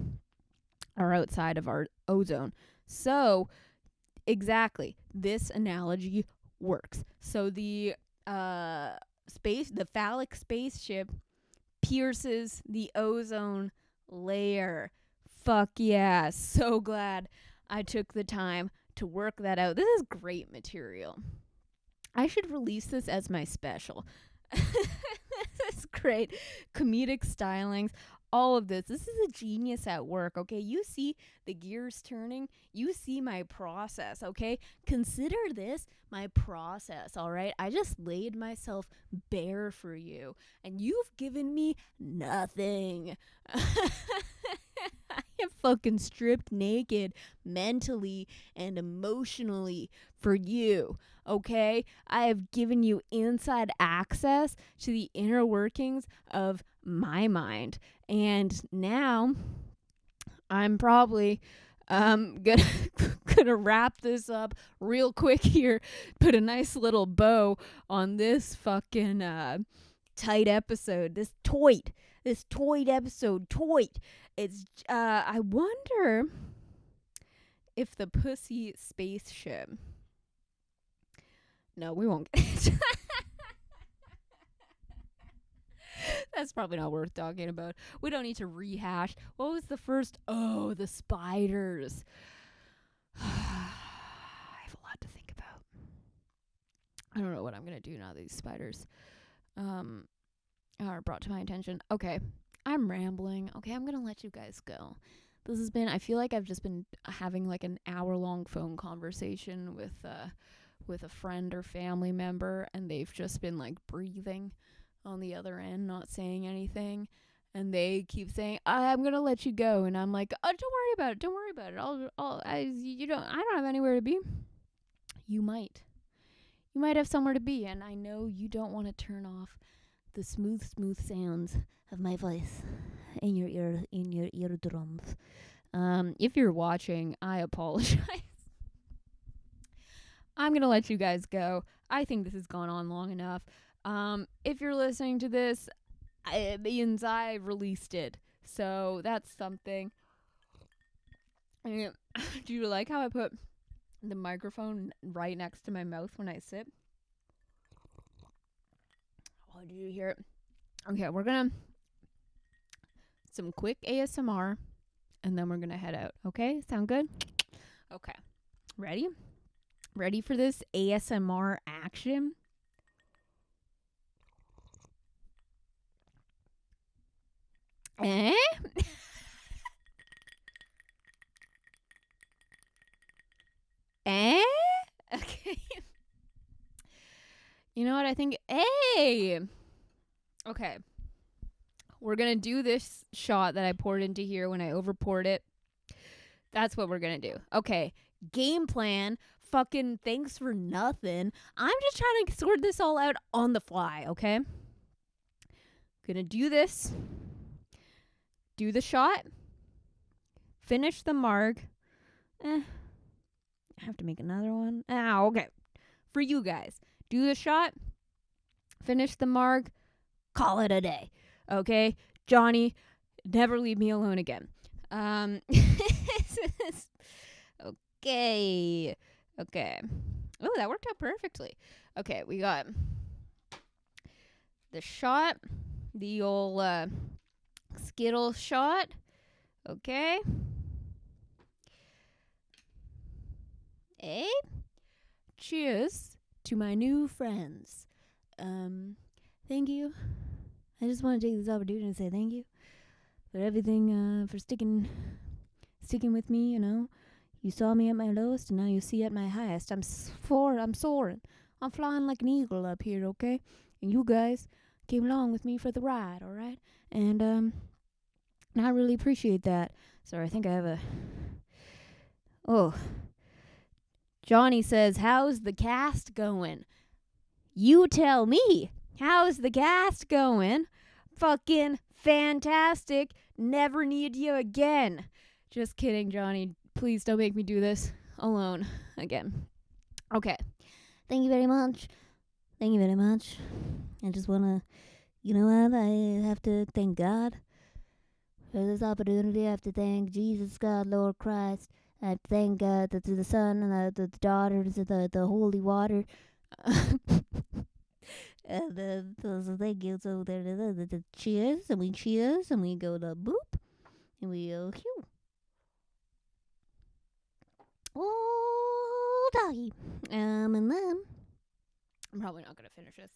are outside of our ozone. So, exactly, this analogy works. So the phallic spaceship pierces the ozone layer. Fuck yeah. So glad I took the time to work that out. This is great material. I should release this as my special. This is great. Comedic stylings. All of this. This is a genius at work, okay? You see the gears turning. You see my process, okay? Consider this my process, all right? I just laid myself bare for you, and you've given me nothing. I am fucking stripped naked mentally and emotionally for you, okay? I have given you inside access to the inner workings of my mind. And now I'm probably gonna wrap this up real quick here, put a nice little bow on this fucking tight episode. This toit episode. It's I wonder if the pussy spaceship. No, we won't get into that. That's probably not worth talking about. We don't need to rehash. What was the first? Oh, the spiders. I have a lot to think about. I don't know what I'm going to do now that these spiders are brought to my attention. Okay, I'm rambling. Okay, I'm going to let you guys go. This has been, I feel like I've just been having like an hour-long phone conversation with a friend or family member, and they've just been like breathing on the other end, not saying anything, and they keep saying, I'm gonna let you go, and I'm like, oh, don't worry about it, I don't have anywhere to be. You might have somewhere to be, and I know you don't want to turn off the smooth sounds of my voice. in your eardrums. If you're watching, I apologize. I'm going to let you guys go. I think this has gone on long enough. If you're listening to this, it means I released it. So that's something. Do you like how I put the microphone right next to my mouth when I sip? Oh, did you hear it? Okay, we're going to some quick ASMR and then we're going to head out. Okay? Sound good? Okay. Ready? Ready for this ASMR action? Eh? Eh? Okay. You know what I think? Hey! Okay. We're going to do this shot that I poured into here when I overpoured it. That's what we're going to do. Okay. Game plan. Fucking thanks for nothing. I'm just trying to sort this all out on the fly, okay? Gonna do this. Do the shot. Finish the marg. I have to make another one. Okay. For you guys. Do the shot. Finish the marg. Call it a day. Okay? Jonny, never leave me alone again. Okay. Okay. Oh, that worked out perfectly. Okay, we got the shot. The old Skittle shot. Okay. Cheers to my new friends. Thank you. I just want to take this opportunity to say thank you for everything, for sticking with me, you know. You saw me at my lowest, and now you see at my highest. I'm soaring. I'm flying like an eagle up here, okay? And you guys came along with me for the ride, all right? And I really appreciate that. Sorry, I think I have a... Oh. Jonny says, how's the cast going? You tell me. How's the cast going? Fucking fantastic. Never need you again. Just kidding, Jonny. Please don't make me do this alone again. Okay. Thank you very much. Thank you very much. I just want to, you know what? I have to thank God for this opportunity. I have to thank Jesus, God, Lord Christ. I have to thank the Son and the daughters, the holy water. So thank you. So the cheers, and we go to boop, and we go hew. Oh, doggy. And then I'm probably not going to finish this.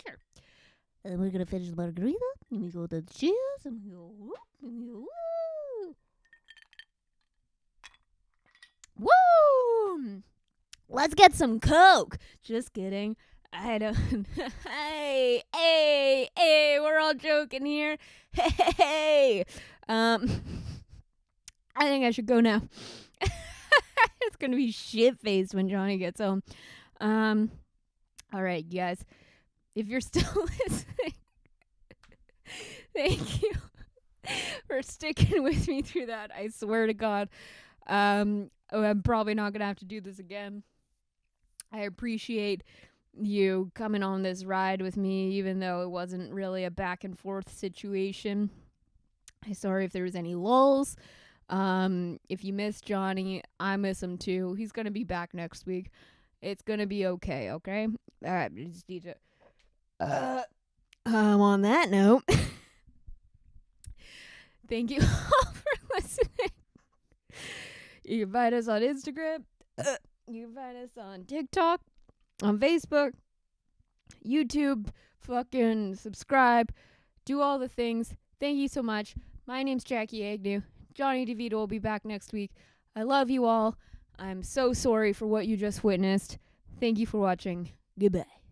Sure. And we're going to finish the margarita, and we go to the cheers, and we go whoop, and we go woo. Woo! Let's get some Coke. Just kidding. I don't. Hey, we're all joking here. Hey. I think I should go now. It's going to be shit-faced when Jonny gets home. All right, you guys. If you're still listening, thank you for sticking with me through that. I swear to God. I'm probably not going to have to do this again. I appreciate you coming on this ride with me, even though it wasn't really a back and forth situation. I'm sorry if there was any lulls. If you miss Jonny, I miss him too. He's going to be back next week. It's going to be okay, okay? All right, I just need to... on that note, thank you all for listening. You can find us on Instagram. You can find us on TikTok, on Facebook, YouTube. Fucking subscribe. Do all the things. Thank you so much. My name's Jackie Agnew. Jonny DeVito will be back next week. I love you all. I'm so sorry for what you just witnessed. Thank you for watching. Goodbye.